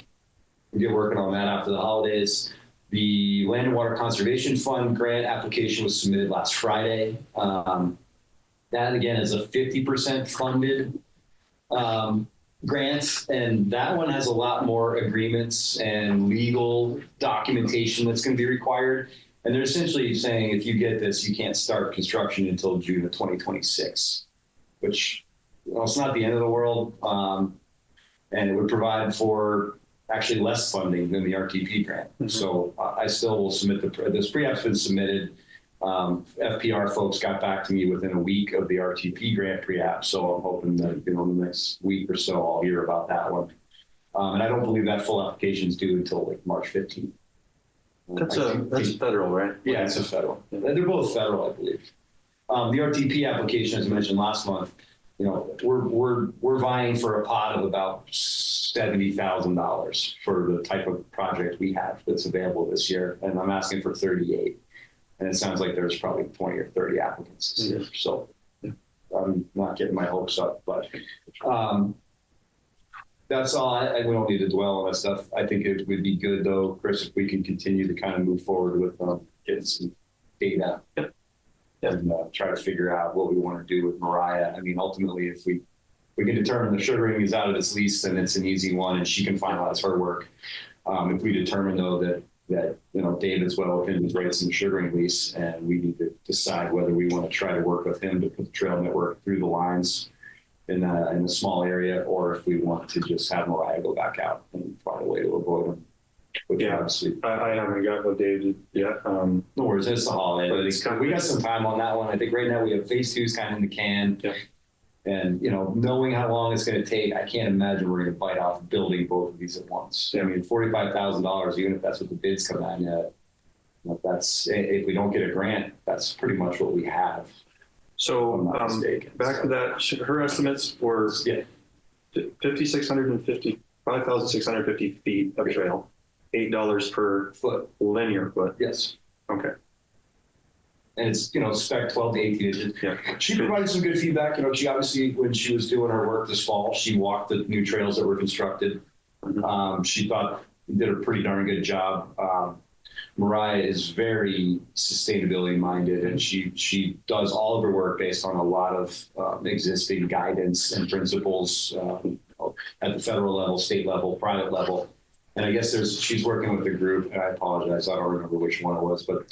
get working on that after the holidays. The Land and Water Conservation Fund grant application was submitted last Friday. That, again, is a 50% funded grant, and that one has a lot more agreements and legal documentation that's going to be required. And they're essentially saying, if you get this, you can't start construction until June of 2026, which it's not the end of the world. And it would provide for actually less funding than the RTP grant. Mm-hmm. So I still will submit this pre-app's been submitted. FPR folks got back to me within a week of the RTP grant pre-app. So I'm hoping that, in the next week or so, I'll hear about that one. And I don't believe that full application is due until like March 15th. That's federal, right? Yeah, it's a federal. They're both federal, I believe. The RTP application, as I mentioned last month, we're vying for a pot of about $70,000 for the type of project we have that's available this year, and I'm asking for 38. And it sounds like there's probably 20 or 30 applicants this year. So I'm not getting my hopes up, but that's all. We don't need to dwell on that stuff. I think it would be good, though, Chris, if we can continue to kind of move forward with getting some data and try to figure out what we want to do with Mariah. I mean, ultimately, if we can determine the sugaring is out of its lease, then it's an easy one, and she can finalize her work. If we determine, though, that David's well within his rights in the sugaring lease, and we need to decide whether we want to try to work with him to put the trail network through the lines in a small area, or if we want to just have Mariah go back out and find a way to avoid him. Yeah, obviously. I haven't got with David yet. No worries, it's the holiday. We got some time on that one. I think right now we have phase 2 is kind of in the can. Yeah. And, knowing how long it's going to take, I can't imagine we're going to bite off building both of these at once. I mean, $45,000, even if that's what the bids come in at, that's, if we don't get a grant, that's pretty much what we have. So back to that, her estimates were 5,650 feet of trail, $8 per foot, linear foot. Yes. Okay. And it's, spec 12 to 18 inches. Yeah. She provided some good feedback. She obviously, when she was doing her work this fall, she walked the new trails that were constructed. Mm-hmm. She thought did a pretty darn good job. Mariah is very sustainability minded, and she does all of her work based on a lot of existing guidance and principles at the federal level, state level, private level. And I guess she's working with a group, and I apologize, I don't remember which one it was, but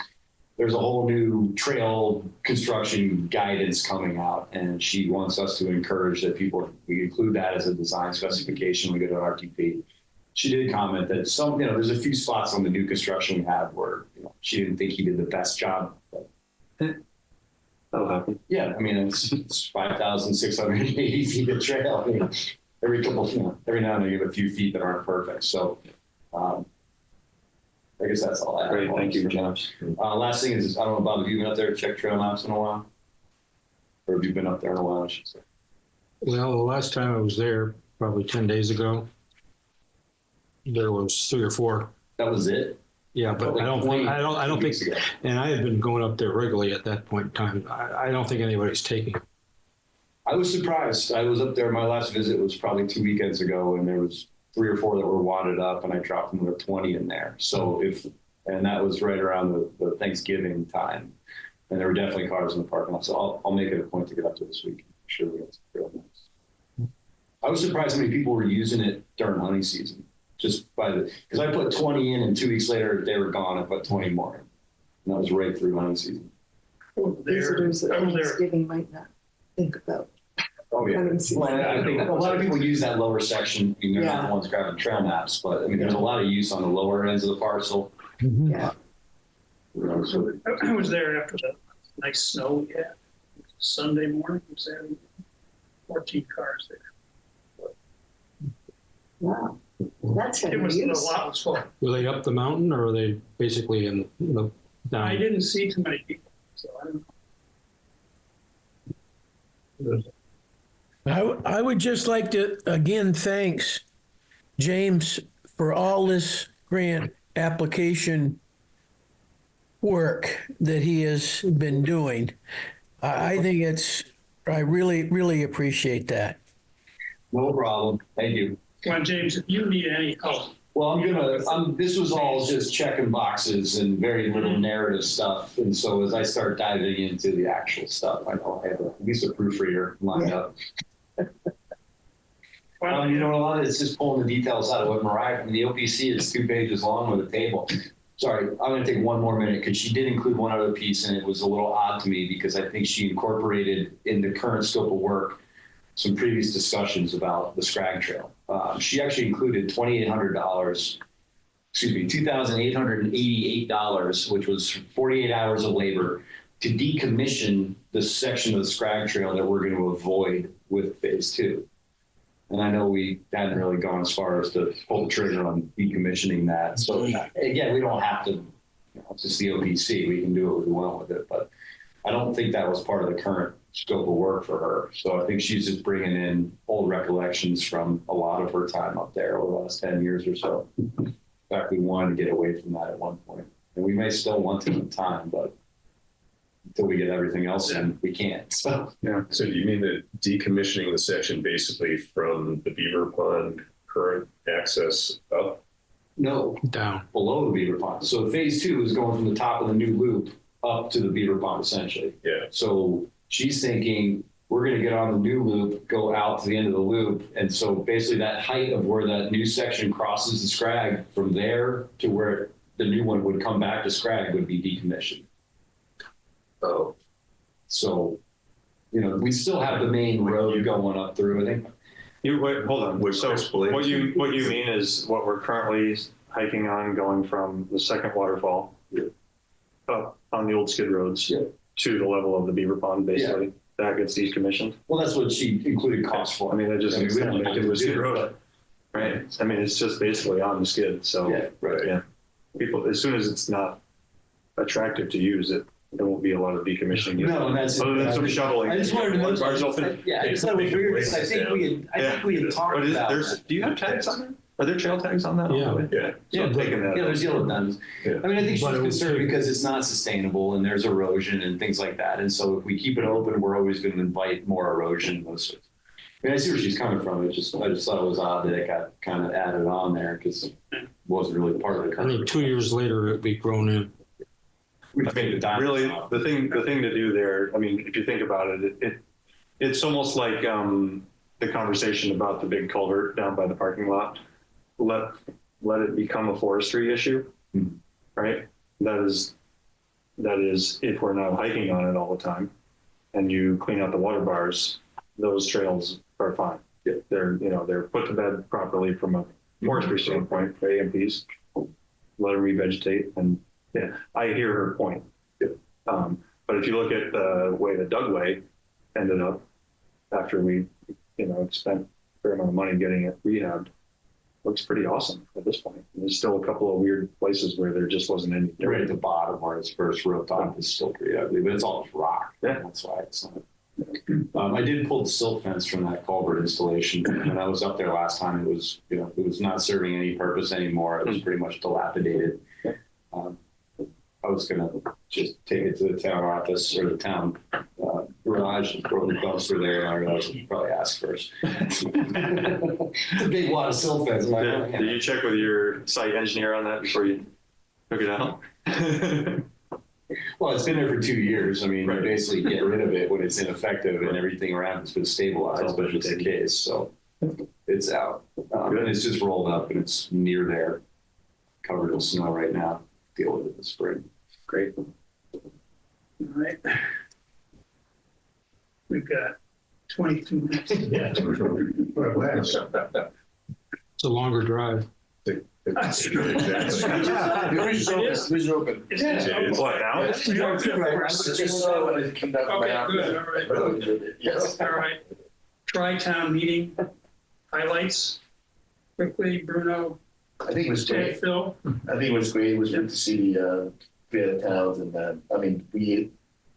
there's a whole new trail construction guidance coming out, and she wants us to encourage that we include that as a design specification when we go to RTP. She did comment that there's a few spots on the new construction we have where she didn't think he did the best job. But that'll happen. Yeah, I mean it's 5,680 feet of trail. I mean, every now and then you have a few feet that aren't perfect. So. I guess that's all I have. Great, thank you, Josh. Last thing is, I don't know, Bob, have you been up there to check trail maps in a while? Or have you been up there in a while, I should say? Well, the last time I was there, probably 10 days ago, there was 3 or 4. That was it? Yeah, but I don't think, and I had been going up there regularly at that point in time. I don't think anybody's taking it. I was surprised. I was up there. My last visit was probably 2 weekends ago, and there was 3 or 4 that were wadded up, and I dropped another 20 in there. So and that was right around the Thanksgiving time, and there were definitely cars in the parking lot. So I'll make it a point to get up to this week. I'm sure we get some real nice. I was surprised how many people were using it during hunting season. Just because I put 20 in, and 2 weeks later they were gone. I put 20 more in, and that was right through hunting season. Visitors at Thanksgiving might not think about. Oh yeah. Well, I think a lot of people use that lower section. I mean, they're not the ones grabbing trail maps, but I mean, there's a lot of use on the lower ends of the parcel. Yeah. So, I was there after the nice snow we had. Sunday morning, we was there, 14 cars there. Wow. That's It heavy was, the use. lot was full. Were they up the mountain or were they basically in the down? I didn't see too many people, so I don't know. I would just like to, again, thanks James for all this grant application work that he has been doing. I think I really, really appreciate that. no problem. Thank you. Well, James, if you need any help, Well, this was all just checking boxes and very little narrative stuff. And so as I start diving into the actual stuff, I know I have at least a proofreader lined up. well, You know, a lot of it's just pulling the details out of what Mariah, I mean, the OPC is 2 pages long with a table. Sorry, I'm going to take one more minute because she did include one other piece, and it was a little odd to me because I think she incorporated in the current scope of work some previous discussions about the Scrag Trail. She actually included $2,888, which was 48 hours of labor to decommission the section of the Scrag Trail that we're going to avoid with phase 2. And I know we hadn't really gone as far as to pull the trigger on decommissioning that. So again, we don't have to, it's just the OPC. We can do what we want with it. But I don't think that was part of the current scope of work for her. So I think she's just bringing in old recollections from a lot of her time up there over the last 10 years or so. In fact, we wanted to get away from that at one point. And we may still want to in time, but until we get everything else in, we can't. So Yeah. So do you mean that decommissioning the section basically from the Beaver Pond current access up? no, Down. below the Beaver Pond. So phase 2 is going from the top of the new loop up to the Beaver Pond, essentially. Yeah. So she's thinking we're going to get on the new loop, go out to the end of the loop. And so basically that height of where that new section crosses the Scrag from there to where the new one would come back to Scrag would be decommissioned. Oh, So, we still have the main road going up through, I think. Wait, hold on. Which So explains- what you mean is what we're currently hiking on, going from the second waterfall up on the old skid roads Yeah. to the level of the Beaver Pond, basically. That gets decommissioned. Well, that's what she included cost for. I mean, it just I mean, we don't make have it to a skid do it, road, right? I mean, it's just basically on the skid. So Yeah, right. yeah, people, as soon as it's not attractive to use it, there won't be a lot of decommissioning. No, and that's. Other than some shoveling. I just wanted to know. Barge open. Yeah, I just thought it was weird, because I think we had talked But about. do you have tags on there? Are there trail tags on that? Yeah. yeah. So I'm taking that. Yeah, there's yellow guns. Yeah. I mean, I think she's But it was concerned big. because it's not sustainable and there's erosion and things like that. And so if we keep it open, we're always going to invite more erosion. Those sorts. I mean, I see where she's coming from. I just thought it was odd that it got kind of added on there because it wasn't really part of the I current. think 2 years later it'd be grown in. I mean, really, the thing to do there, I mean, if you think about it, it's almost like the conversation about the big culvert down by the parking lot. Let it become a forestry issue, right? That is if we're not hiking on it all the time, and you clean out the water bars, those trails are fine. They're put to bed properly from a forestry standpoint for AMPs. Let them revegetate, and yeah, I hear her point. But if you look at the way the Dugway ended up after we, spent a fair amount of money getting it rehabbed, looks pretty awesome at this point. And there's still a couple of weird places where there just wasn't any. Right at the bottom where it's first roped off is still pretty ugly, but it's all just rock. Yeah. That's why it's not. I did pull the silt fence from that culvert installation. When I was up there last time, it was, it was not serving any purpose anymore. It was pretty much dilapidated. I was gonna just take it to the town office or the town garage and throw the dumpster there, and I realized I'd probably ask first. It's a big wad of silt fence. Did you check with your site engineer on that before you took it out? Well, it's been there for 2 years. I mean, you basically get rid of it when it's ineffective and everything around it's been stabilized, but it's the case, so it's out. And it's just rolled up and it's near there, covered in snow right now. Deal with it in the spring. Great. All right. We've got 22 minutes. It's a longer drive. That's true. That's true. Who's open? What, now? Okay, good, all right. Yes. All right. Tri-town meeting highlights. Quickly, Bruno, I think it was Ted, great. Phil. I think it was great. It was good to see the fair towns, and I think we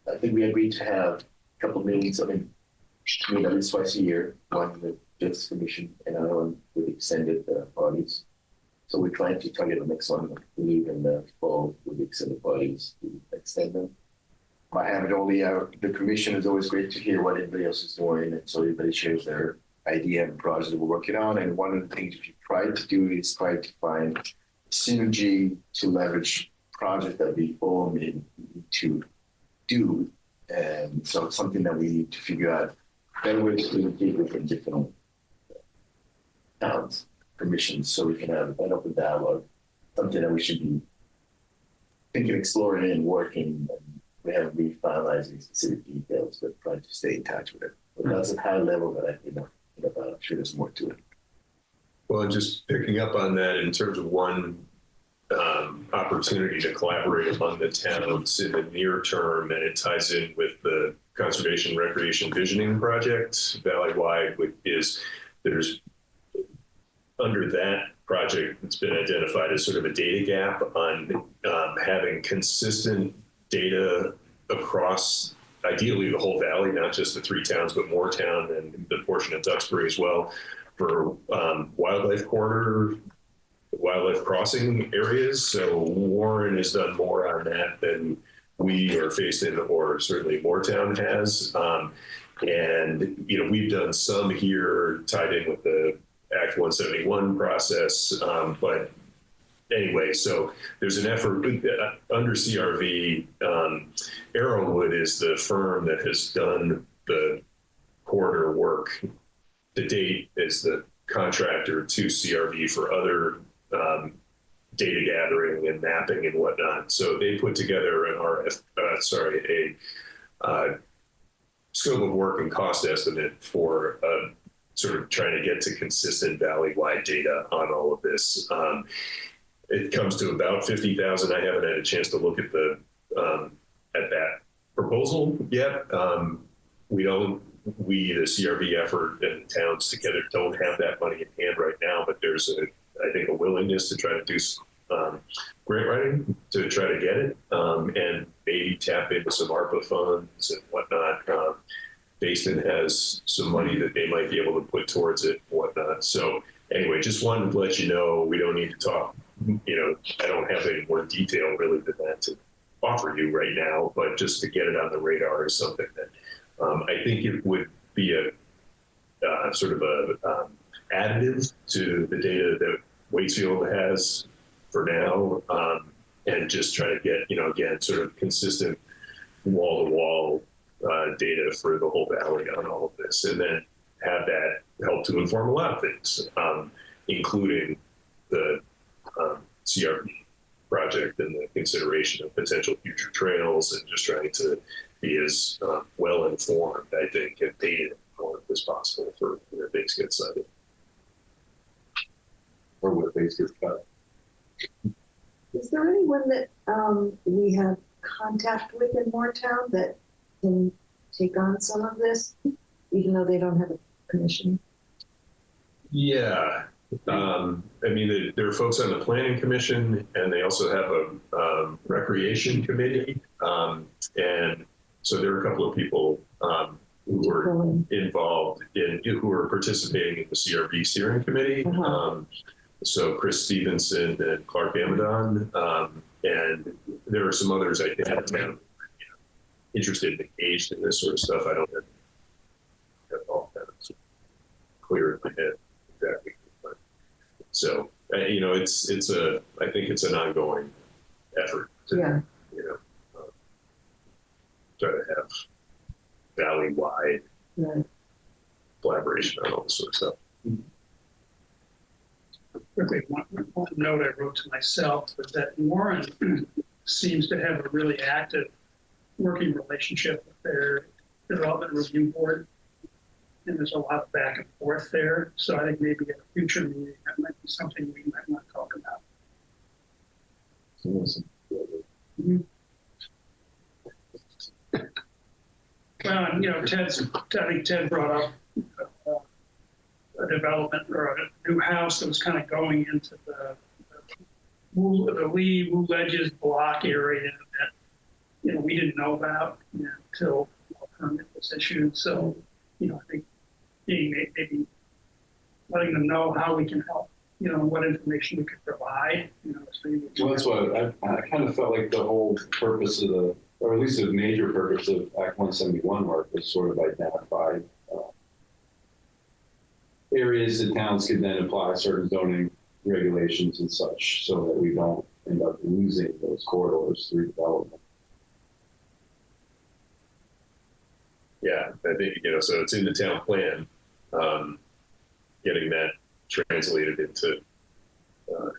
agreed to have a couple of meetings. I mean, meet at least twice a year. One with Justice Commission, and another one with extended parties. So we're trying to target the next one, in the fall with the extended parties to extend them. By having all the commission is always great to hear what everybody else is doing, and so everybody shares their idea and project that we're working on. And one of the things we tried to do is try to find synergy to leverage projects that we all need to do. And so it's something that we need to figure out better ways to communicate with different towns, commissions, so we can have an open dialogue, something that we should be thinking, exploring, and working. And we haven't really finalized any specific details, but trying to stay in touch with it. But that's a high level that I think about. I'm sure there's more to it. Well, just picking up on that in terms of one opportunity to collaborate among the towns in the near term, and it ties in with the Conservation Recreation Visioning Project Valley-wide, is there's under that project, it's been identified as sort of a data gap on having consistent data across ideally the whole valley, not just the 3 towns, but Moortown and the portion of Duxbury as well, for wildlife corridor, wildlife crossing areas. So Warren has done more on that than we are faced in, or certainly Moortown has. And, we've done some here tied in with the Act 171 process, but anyway, so there's an effort under CRV. Arrowwood is the firm that has done the corridor work to date as the contractor to CRV for other data gathering and mapping and whatnot. So they put together an a scope of work and cost estimate for sort of trying to get to consistent valley-wide data on all of this. It comes to about 50,000. I haven't had a chance to look at that proposal yet. We, the CRV effort and towns together, don't have that money in hand right now, but there's I think a willingness to try to do grant writing to try to get it, and maybe tap into some ARPA funds and whatnot. Basin has some money that they might be able to put towards it and whatnot. So anyway, just wanted to let you know, we don't need to talk, I don't have any more detail really than that to offer you right now, but just to get it on the radar is something that I think it would be a sort of a additive to the data that Waitsfield has for now, and just try to get, again, sort of consistent wall-to-wall data for the whole valley on all of this, and then have that help to inform a lot of things, including the CRP project and the consideration of potential future trails, and just trying to be as well informed, I think, and data informed as possible for where things get cited. Or where things get cut. Is there anyone that we have contact with in Moortown that can take on some of this, even though they don't have a commission? Yeah. There are folks on the planning commission, and they also have a recreation committee. And so there are a couple of people who are involved who are participating in the CRB steering committee. So Chris Stevenson and Clark Amadon, and there are some others I think that are interested and engaged in this sort of stuff. I don't have all that clear in my head exactly. But, so I think it's an ongoing effort to try to have valley-wide collaboration on all this sort of stuff. Quickly, one note I wrote to myself was that Warren seems to have a really active working relationship with their development review board. And there's a lot of back and forth there. So I think maybe at a future meeting, that might be something we might want to talk about. Well, I think Ted brought up a development or a new house that was kind of going into the Lee Ledges block area that we didn't know about until a permit was issued. So I think maybe letting them know how we can help, what information we could provide. Well, that's what I kind of felt like the whole purpose of or at least the major purpose of Act 171 work was sort of identify areas that towns could then apply certain zoning regulations and such, so that we don't end up losing those corridors through development. Yeah, I think, so it's in the town plan, getting that translated into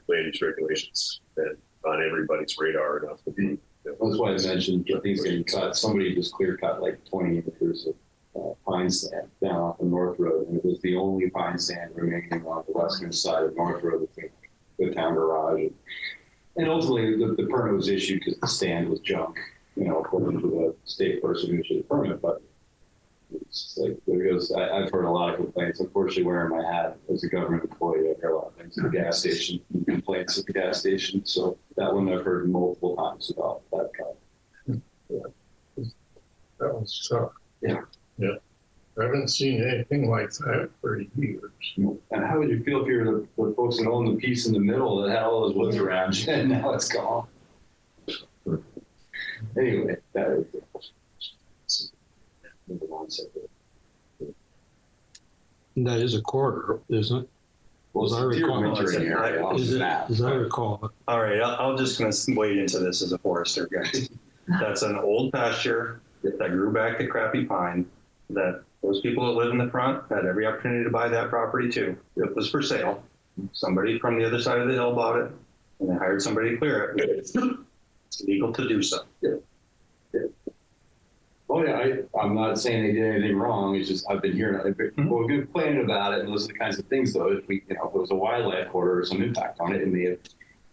land use regulations and on everybody's radar enough to be. That's why I mentioned things getting cut. Somebody just clear cut like 20 acres of pine stand down off of North Road, and it was the only pine stand remaining on the western side of North Road between the town garage. And ultimately, the permit was issued because the stand was junk, according to the state person who issued the permit. But it's like there goes. I've heard a lot of complaints. Unfortunately, wearing my hat as a government employee, I hear a lot of things at the gas station, complaints at the gas station. So that one I've heard multiple times about that kind. That was tough. Yeah. I haven't seen anything like that for years. And how would you feel if you're the folks that own the piece in the middle that had all those woods around you, and now it's gone? Anyway, that is the concept. That is a corridor, isn't it? Well, as I recall, as I recall. All right, I'm just going to wade into this as a forester, guys. That's an old pasture that grew back the crappy pine that those people that live in the front had every opportunity to buy that property too. It was for sale. Somebody from the other side of the hill bought it, and they hired somebody to clear it. It's legal to do so. Oh yeah, I'm not saying they did anything wrong. It's just I've been hearing people complaining about it, and those are the kinds of things. Though, if it was a wildlife corridor or some impact on it, and they have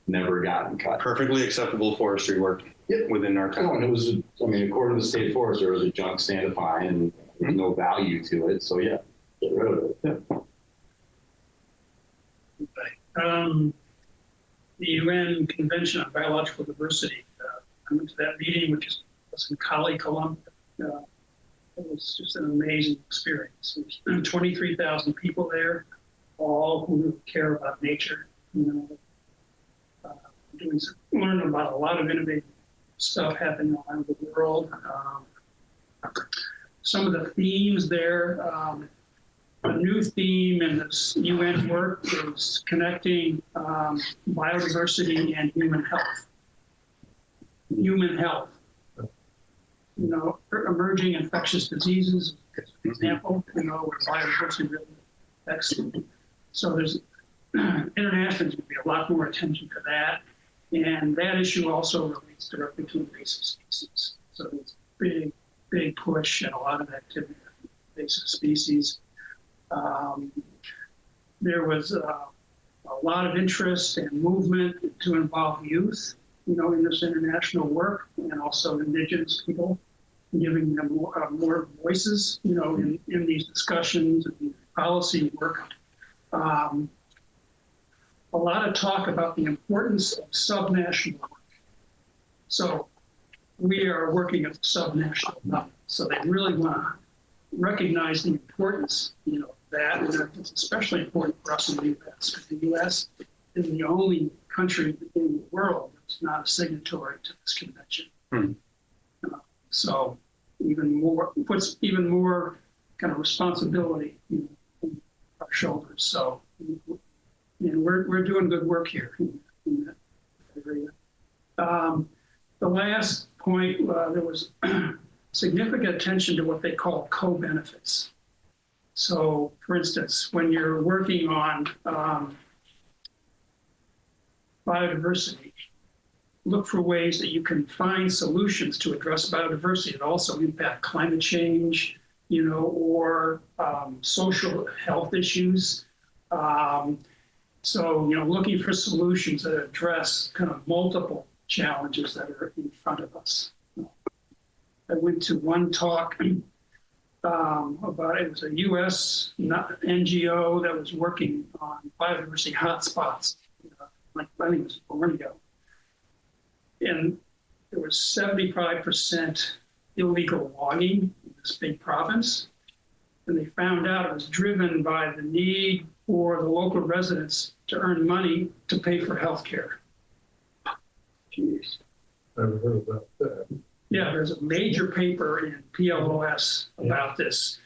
never gotten cut. Perfectly acceptable forestry work within our town. And it was, according to the state forest, there was a junk stand of pine, and there's no value to it. So yeah, get rid of it. The UN Convention on Biological Diversity. I went to that meeting, which was in Cali, Colombia. It was just an amazing experience. There's 23,000 people there, all who care about nature. Learning about a lot of innovative stuff happening around the world. Some of the themes there, a new theme in this UN work is connecting biodiversity and human health. Human health. Emerging infectious diseases, as an example, where biodiversity really affects. So there's internationally going to be a lot more attention to that. And that issue also relates directly to invasive species. So there's a big push and a lot of activity on invasive species. There was a lot of interest and movement to involve youth, in this international work, and also indigenous people, giving them more voices, in these discussions and policy work. A lot of talk about the importance of subnational work. So we are working at the subnational level. So they really want to recognize the importance, that, and it's especially important for us in the U.S. because the U.S. is the only country in the world that's not a signatory to this convention. So puts even more kind of responsibility on our shoulders. So, we're doing good work here in that area. The last point, there was significant attention to what they call co-benefits. So, for instance, when you're working on biodiversity, look for ways that you can find solutions to address biodiversity that also impact climate change, or social health issues. So, looking for solutions that address kind of multiple challenges that are in front of us. I went to one talk about it was a U.S. NGO that was working on biodiversity hotspots, like I think it was Borneo. And there was 75% illegal logging in this big province. And they found out it was driven by the need for the local residents to earn money to pay for health care. Jeez, never heard about that. Yeah, there's a major paper in PLOS about this.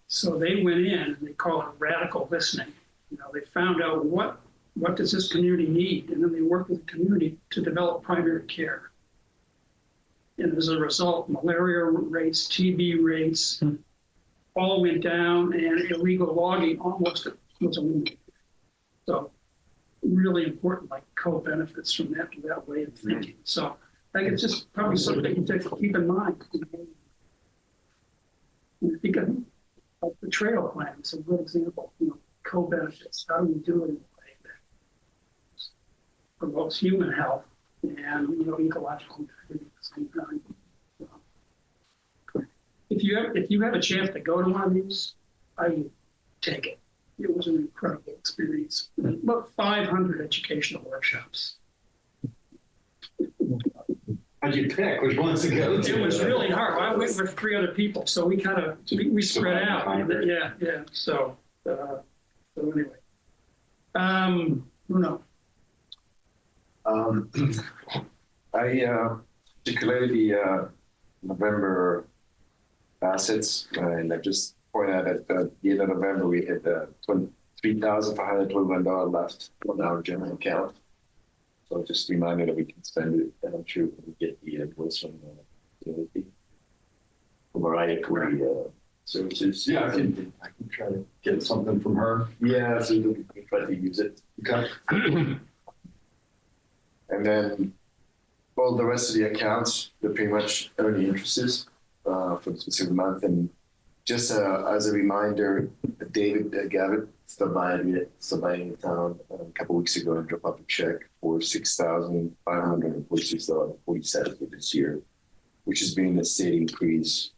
So they went in and they call it radical listening. They found out what does this community need? And then they worked with the community to develop primary care. And as a result, malaria rates, TB rates, all went down, and illegal logging almost was eliminated. So really important, like co-benefits from that way of thinking. So I think it's just probably something to keep in mind. I think of the trail plan, it's a good example. Co-benefits. How do we do it in a way that promotes human health and ecological integrity at the same time? If you have a chance to go to one of these, I would take it. It was an incredible experience. About 500 educational workshops. How'd you pick which ones to go to? It was really hard. I went with 3 other people, so we kind of we spread out. Yeah. So anyway, Bruno. I particularly the November assets, and I just point out at the end of November we had $3,521 left on our general account. So just a reminder that we can spend it, and I'm sure we get the invoice from Mariah for the services. Yeah, I can try to get something from her. Yeah, so we can try to use it. Okay. And then all the rest of the accounts, they're pretty much earning interests for the specific month. And just as a reminder, David Gavitt stopped by in town a couple of weeks ago and dropped off a check for $6,546.40 for this year, which has been a steady increase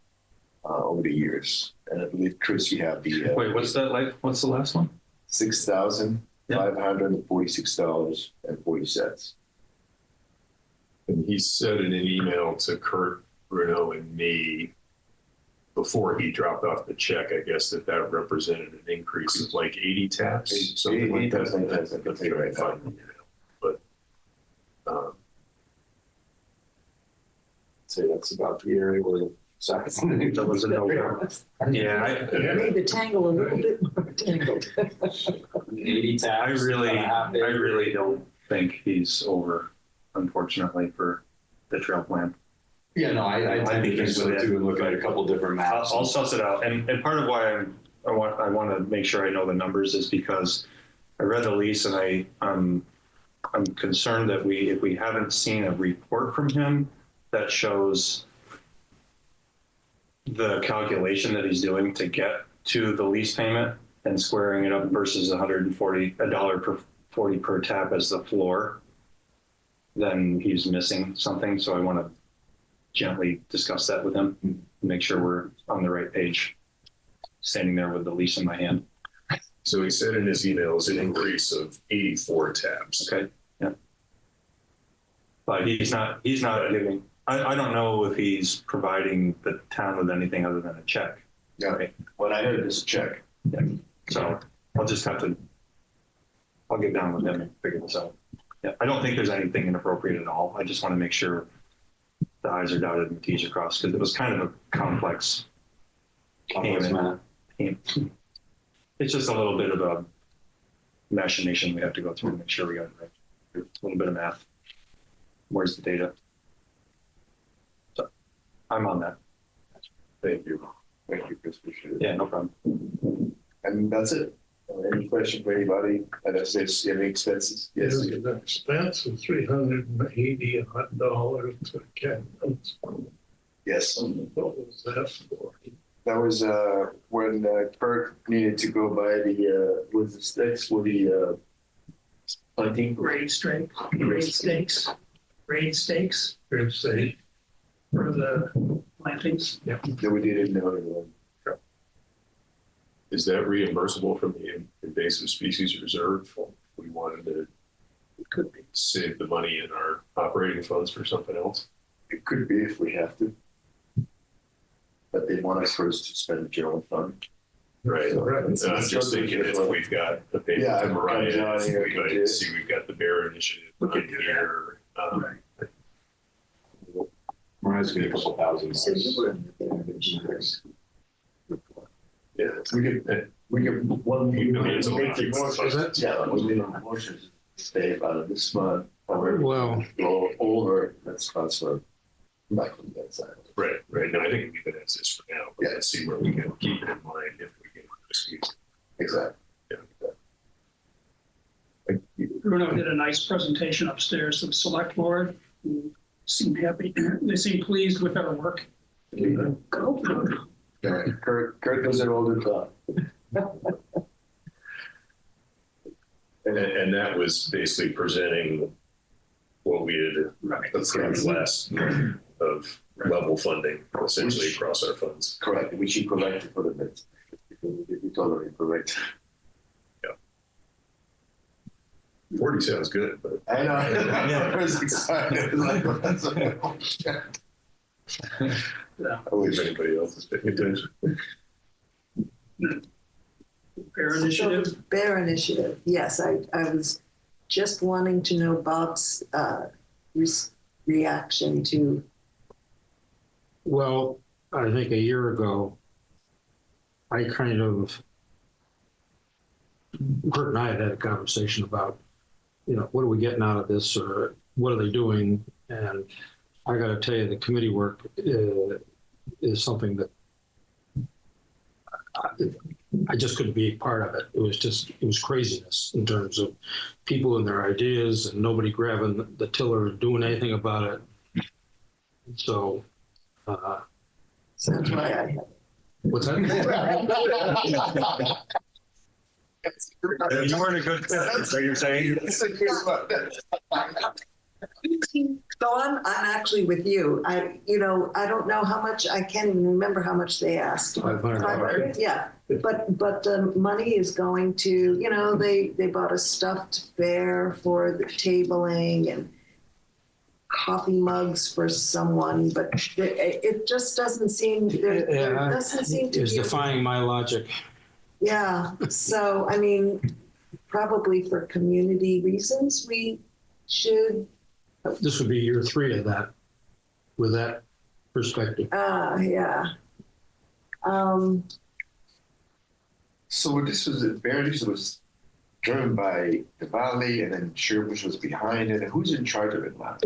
over the years. And I believe, Chris, you have the Wait, what's the last one? $6,546.40. And he said in an email to Kurt, Bruno, and me before he dropped off the check, I guess that represented an increase of like 80 taps, something like that. That's right. But say that's about the area where That was a no-go. Yeah, Made the tangle a little bit more tangled. 80 taps. I really don't think he's over, unfortunately, for the trail plan. Yeah, no, I think he's going to look at a couple different maps. I'll suss it out. And part of why I want to make sure I know the numbers is because I read the lease and I'm concerned that if we haven't seen a report from him that shows the calculation that he's doing to get to the lease payment and squaring it up versus $140 per tap as the floor, then he's missing something. So I want to gently discuss that with him and make sure we're on the right page, standing there with the lease in my hand. so he said in his email it's an increase of 84 taps. Okay. Yeah. But he's not giving, I don't know if he's providing the town with anything other than a check. Yeah, when I heard this check. So I'll just have to, I'll get down with them and figure this out. Yeah, I don't think there's anything inappropriate at all. I just want to make sure the I's are dotted and the T's are crossed, because it was kind of a complex payment. It's just a little bit of a machination we have to go through to make sure we got it right. A little bit of math. Where's the data? So I'm on that. Thank you. Thank you, Chris. Appreciate it. Yeah, no problem. And that's it. Any question for anybody? And that's it. Any expenses? Yes. There's an expense of $380 to accountants. Yes. What was that for? That was when Kurt needed to go by the with the sticks for the planting. Grade stakes, Fair say. for the plantings. That we did in the other one. Is that reimbursable from the invasive species reserve? If we wanted to Could be. save the money in our operating funds for something else? It could be if we have to. But they want us first to spend the general fund. Right. Right. I'm just thinking if we've got the payment Yeah, to Mariah, Johnny, we we might did. see we've got the bear initiative We could on do that. here. Mariah's gonna be a couple thousand. So you were in the beneficiaries. Yeah. We could one. I mean, it's a lot. Yeah, we made a motion to stay out of this month. However, Well, go over, that's transfer back on that side. Right. No, I think we can answer this for now, but Yeah. let's see where we can keep it in mind if we can excuse it. Exactly. Thank you. Bruno did a nice presentation upstairs to the select board. Who seemed happy. They seemed pleased with our work. Go, Bruno. Yeah, Kurt does it all the time. And that was basically presenting what we had Right. approved last month of level funding essentially across our funds. Correct, which he corrected for the minutes. We totally correct. 40 sounds good, but I know. I was excited. Like, that's I wish anybody else is paying attention. Bear So initiative. the Bear Initiative, yes, I was just wanting to know Bob's reaction to, well, I think a year ago, I kind of, Kurt and I had a conversation about, what are we getting out of this, or what are they doing? And I got to tell you, the committee work is something that I just couldn't be a part of it. It was craziness in terms of people and their ideas and nobody grabbing the tiller and doing anything about it. So, sounds why I have. what's that? You weren't a good fit, so you're saying? So I'm actually with you. I don't know how much, I can't even remember how much they asked. 500. Yeah, but the money is going to, they bought a stuffed bear for the tabling and coffee mugs for someone, but it just doesn't seem, there doesn't seem to Is be. defying my logic. Yeah, so I mean, probably for community reasons, we should. This would be year 3 of that, with that perspective. Yeah. So this was was driven by the Valley, and then Sugarbush was behind it. And who's in charge of it now?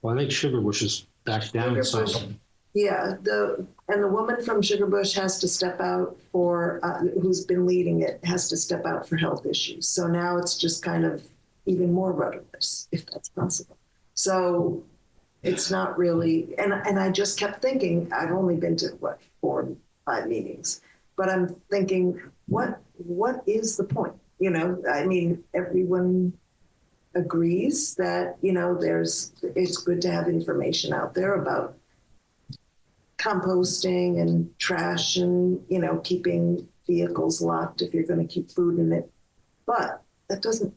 Well, I think Sugarbush is back down some. Yeah, the woman from Sugarbush has to step out for, who's been leading it, has to step out for health issues. So now it's just kind of even more rudderless, if that's possible. So it's not really, and I just kept thinking, I've only been to 4 or 5 meetings, but I'm thinking, what is the point? I mean, everyone agrees that, it's good to have information out there about composting and trash and, keeping vehicles locked if you're going to keep food in it. But it doesn't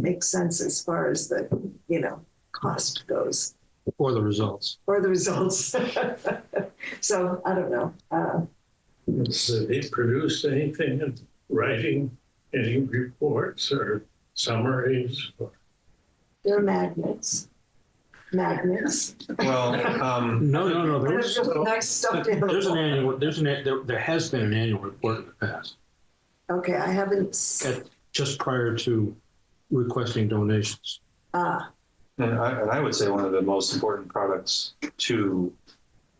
make sense as far as the, cost goes. Or the results. Or the results. So I don't know. So they produce anything in writing, any reports or summaries? They're magnets. Magnets. Well, No. And There's, it's really nice stuff to there's an have. annual, there has been an annual report in the past, Okay, I haven't. just prior to requesting donations. and I would say one of the most important products to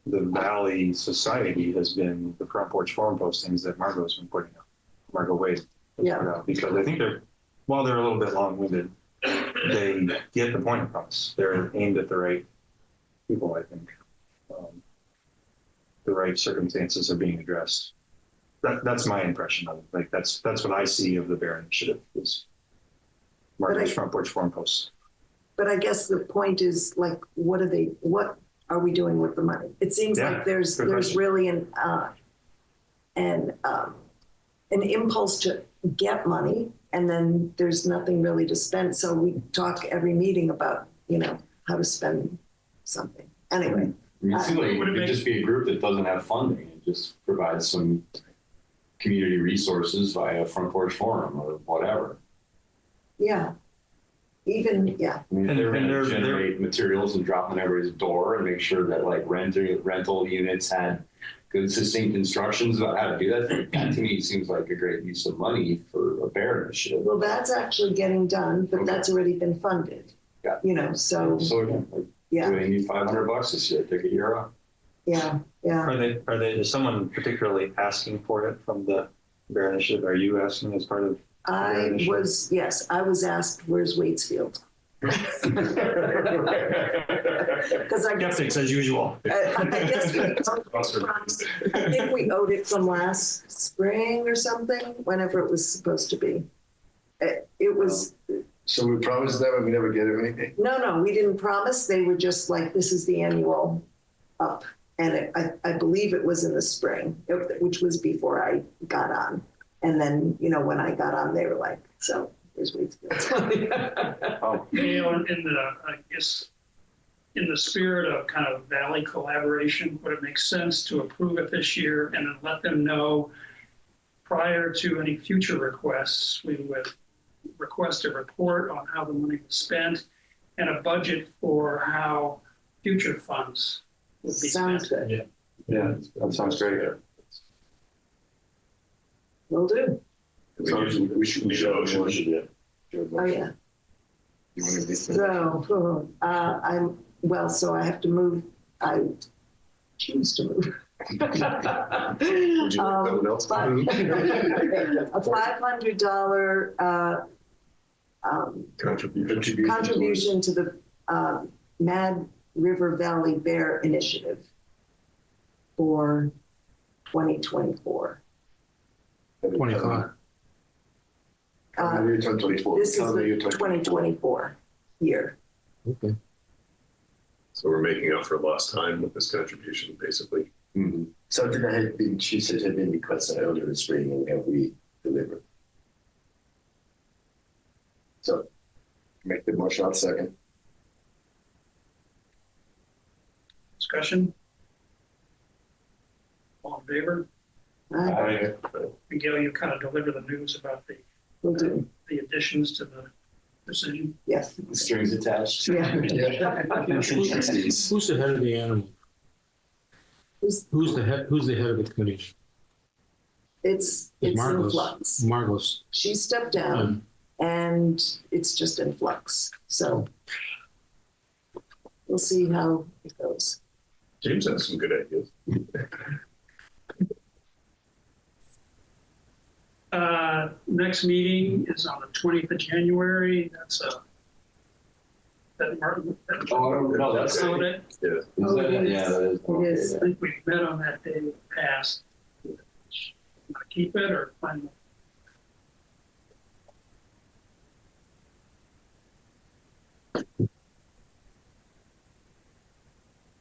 the Valley Society has been the front porch forum postings that Margot's been putting out. Margot Wade. has Yeah. put out, because I think while they're a little bit long-winded, they get the point across. They're aimed at the right people, I think. The right circumstances are being addressed. That's my impression of it. Like that's what I see of the Bear Initiative is Margot's front porch forum posts. But I guess the point is like, what are we doing with the money? It seems like there's really an impulse to get money, and then there's nothing really to spend. So we talk every meeting about, how to spend something. Anyway. I mean, it seems like it could just be a group that doesn't have funding and just provides some community resources via front porch forum or whatever. Yeah. Even. I mean, they're going to generate materials and drop them on everybody's door and make sure that like rental units had good succinct instructions about how to do that. That to me seems like a great use of money for a Bear Initiative. Well, that's actually getting done, but that's already been funded. Yeah. So again, yeah. Do they need $500 this year? Take a year off. Yeah. Is someone particularly asking for it from the Bear Initiative? Are you asking as part of? I was asked, where's Waitsfield? Because I guess Skeptics as usual. I think we owed it from last spring or something, whenever it was supposed to be. It was. So we promised them and we never get anything? No, we didn't promise. They were just like, this is the annual up. And I believe it was in the spring, which was before I got on. And then, when I got on, they were like, so here's Waitsfield. Oh. I guess in the spirit of kind of Valley collaboration, would it make sense to approve it this year and then let them know prior to any future requests, we would request a report on how the money was spent and a budget for how future funds would be Sounds spent. good. Yeah, that sounds great. Will do. We should yeah. Oh, yeah. You want to So, so I have to move. I choose to move. Would you like someone else? A $500 contribution to the Mad River Valley Bear Initiative for 2024. 25. Year 2024. This is Calendar year the 2024 year. Okay. So we're making up for lost time with this contribution, basically. Mm-hmm. Something that had been, she said had been requested earlier this spring and we delivered. So make the motion on second. Discussion? All in favor? Aye. And Gail, you kind of deliver the news about Will do. the additions to the decision. Yes. Strings attached. Yeah. Who's the head of the animal? Who's the head of the committee? It's in flux. Margot's. She stepped down and it's just in flux. So we'll see how it goes. James has some good ideas. Next meeting is on the 20th of January. That's that Martin. No, that's so that Yeah. Oh, it is. Yeah, that is. It is. I think we met on that day that passed. Want to keep it or find?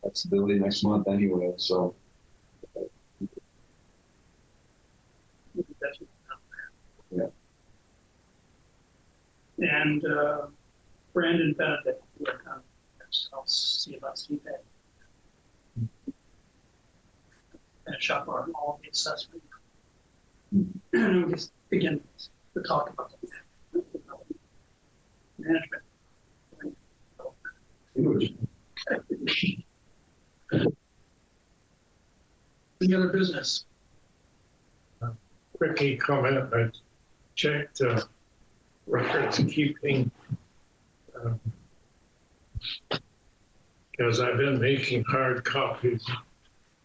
Flexibility next month anyway, so. Yeah. And Brandon Benedict, I'll see about CPAC. finish up our all the assessment. And we just begin to talk about the management. Any other business? Quickie comment, I checked records keeping. Because I've been making hard copies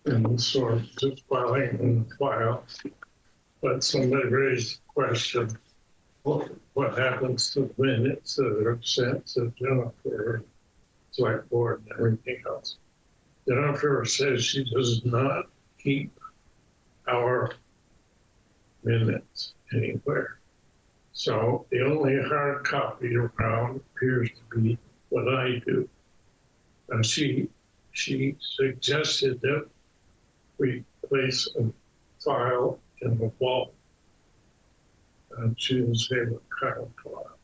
and sort of just filing in the file. But somebody raised the question, what happens to the minutes that are sent to Jennifer, select board and everything else? Jennifer says she does not keep our minutes anywhere. So the only hard copy around appears to be what I do. And she suggested that we place a file in the vault. And she didn't say what kind of file.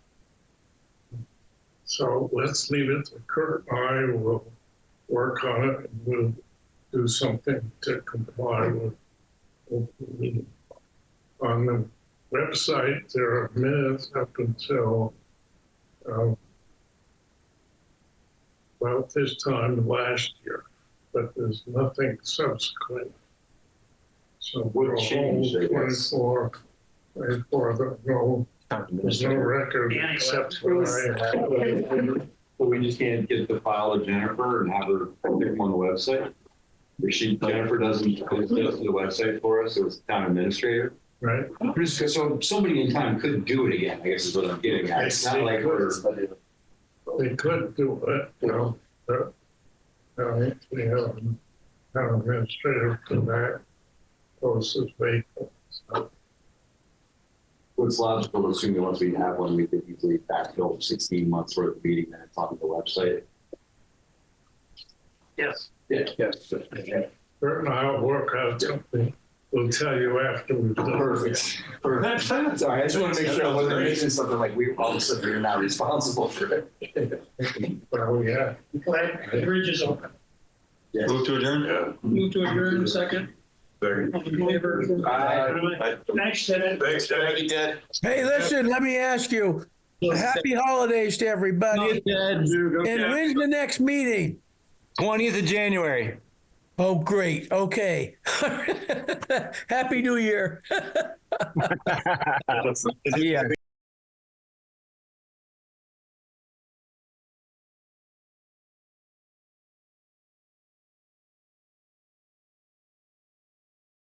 So let's leave it to Kurt. I will work on it and we'll do something to comply with the meeting. On the website, there are minutes up until about this time last year, but there's nothing subsequent. So we're change, I guess. 24, there's no record except for But we just can't get the file to Jennifer and have her pick them on the website. Jennifer doesn't post this to the website for us, so it's town administrator. right. So somebody in town could do it again, I guess is what I'm getting at. It's not like we're. They could do it, you know, but we have an administrator for that. Post is vacant. So It's logical to assume that once we have one, we could easily backfill 16 months worth of meeting minutes on the website. Yes. Yeah. Yes. Bert and I'll work out something. We'll tell you after we've done. Perfect. Perfect. That's all right. I just want to make sure I wasn't making something like we all of a sudden you're not responsible for it. Well, yeah. Glad the bridge is open. Yes. Move to adjourn? Move to adjourn, second. Second. All in favor? Aye. Thanks, Ted. Thanks, Ted. Hey, listen, let me ask you, happy holidays to everybody. And when's the next meeting? 20th of January. Oh, great. Okay. Happy New Year. Yeah.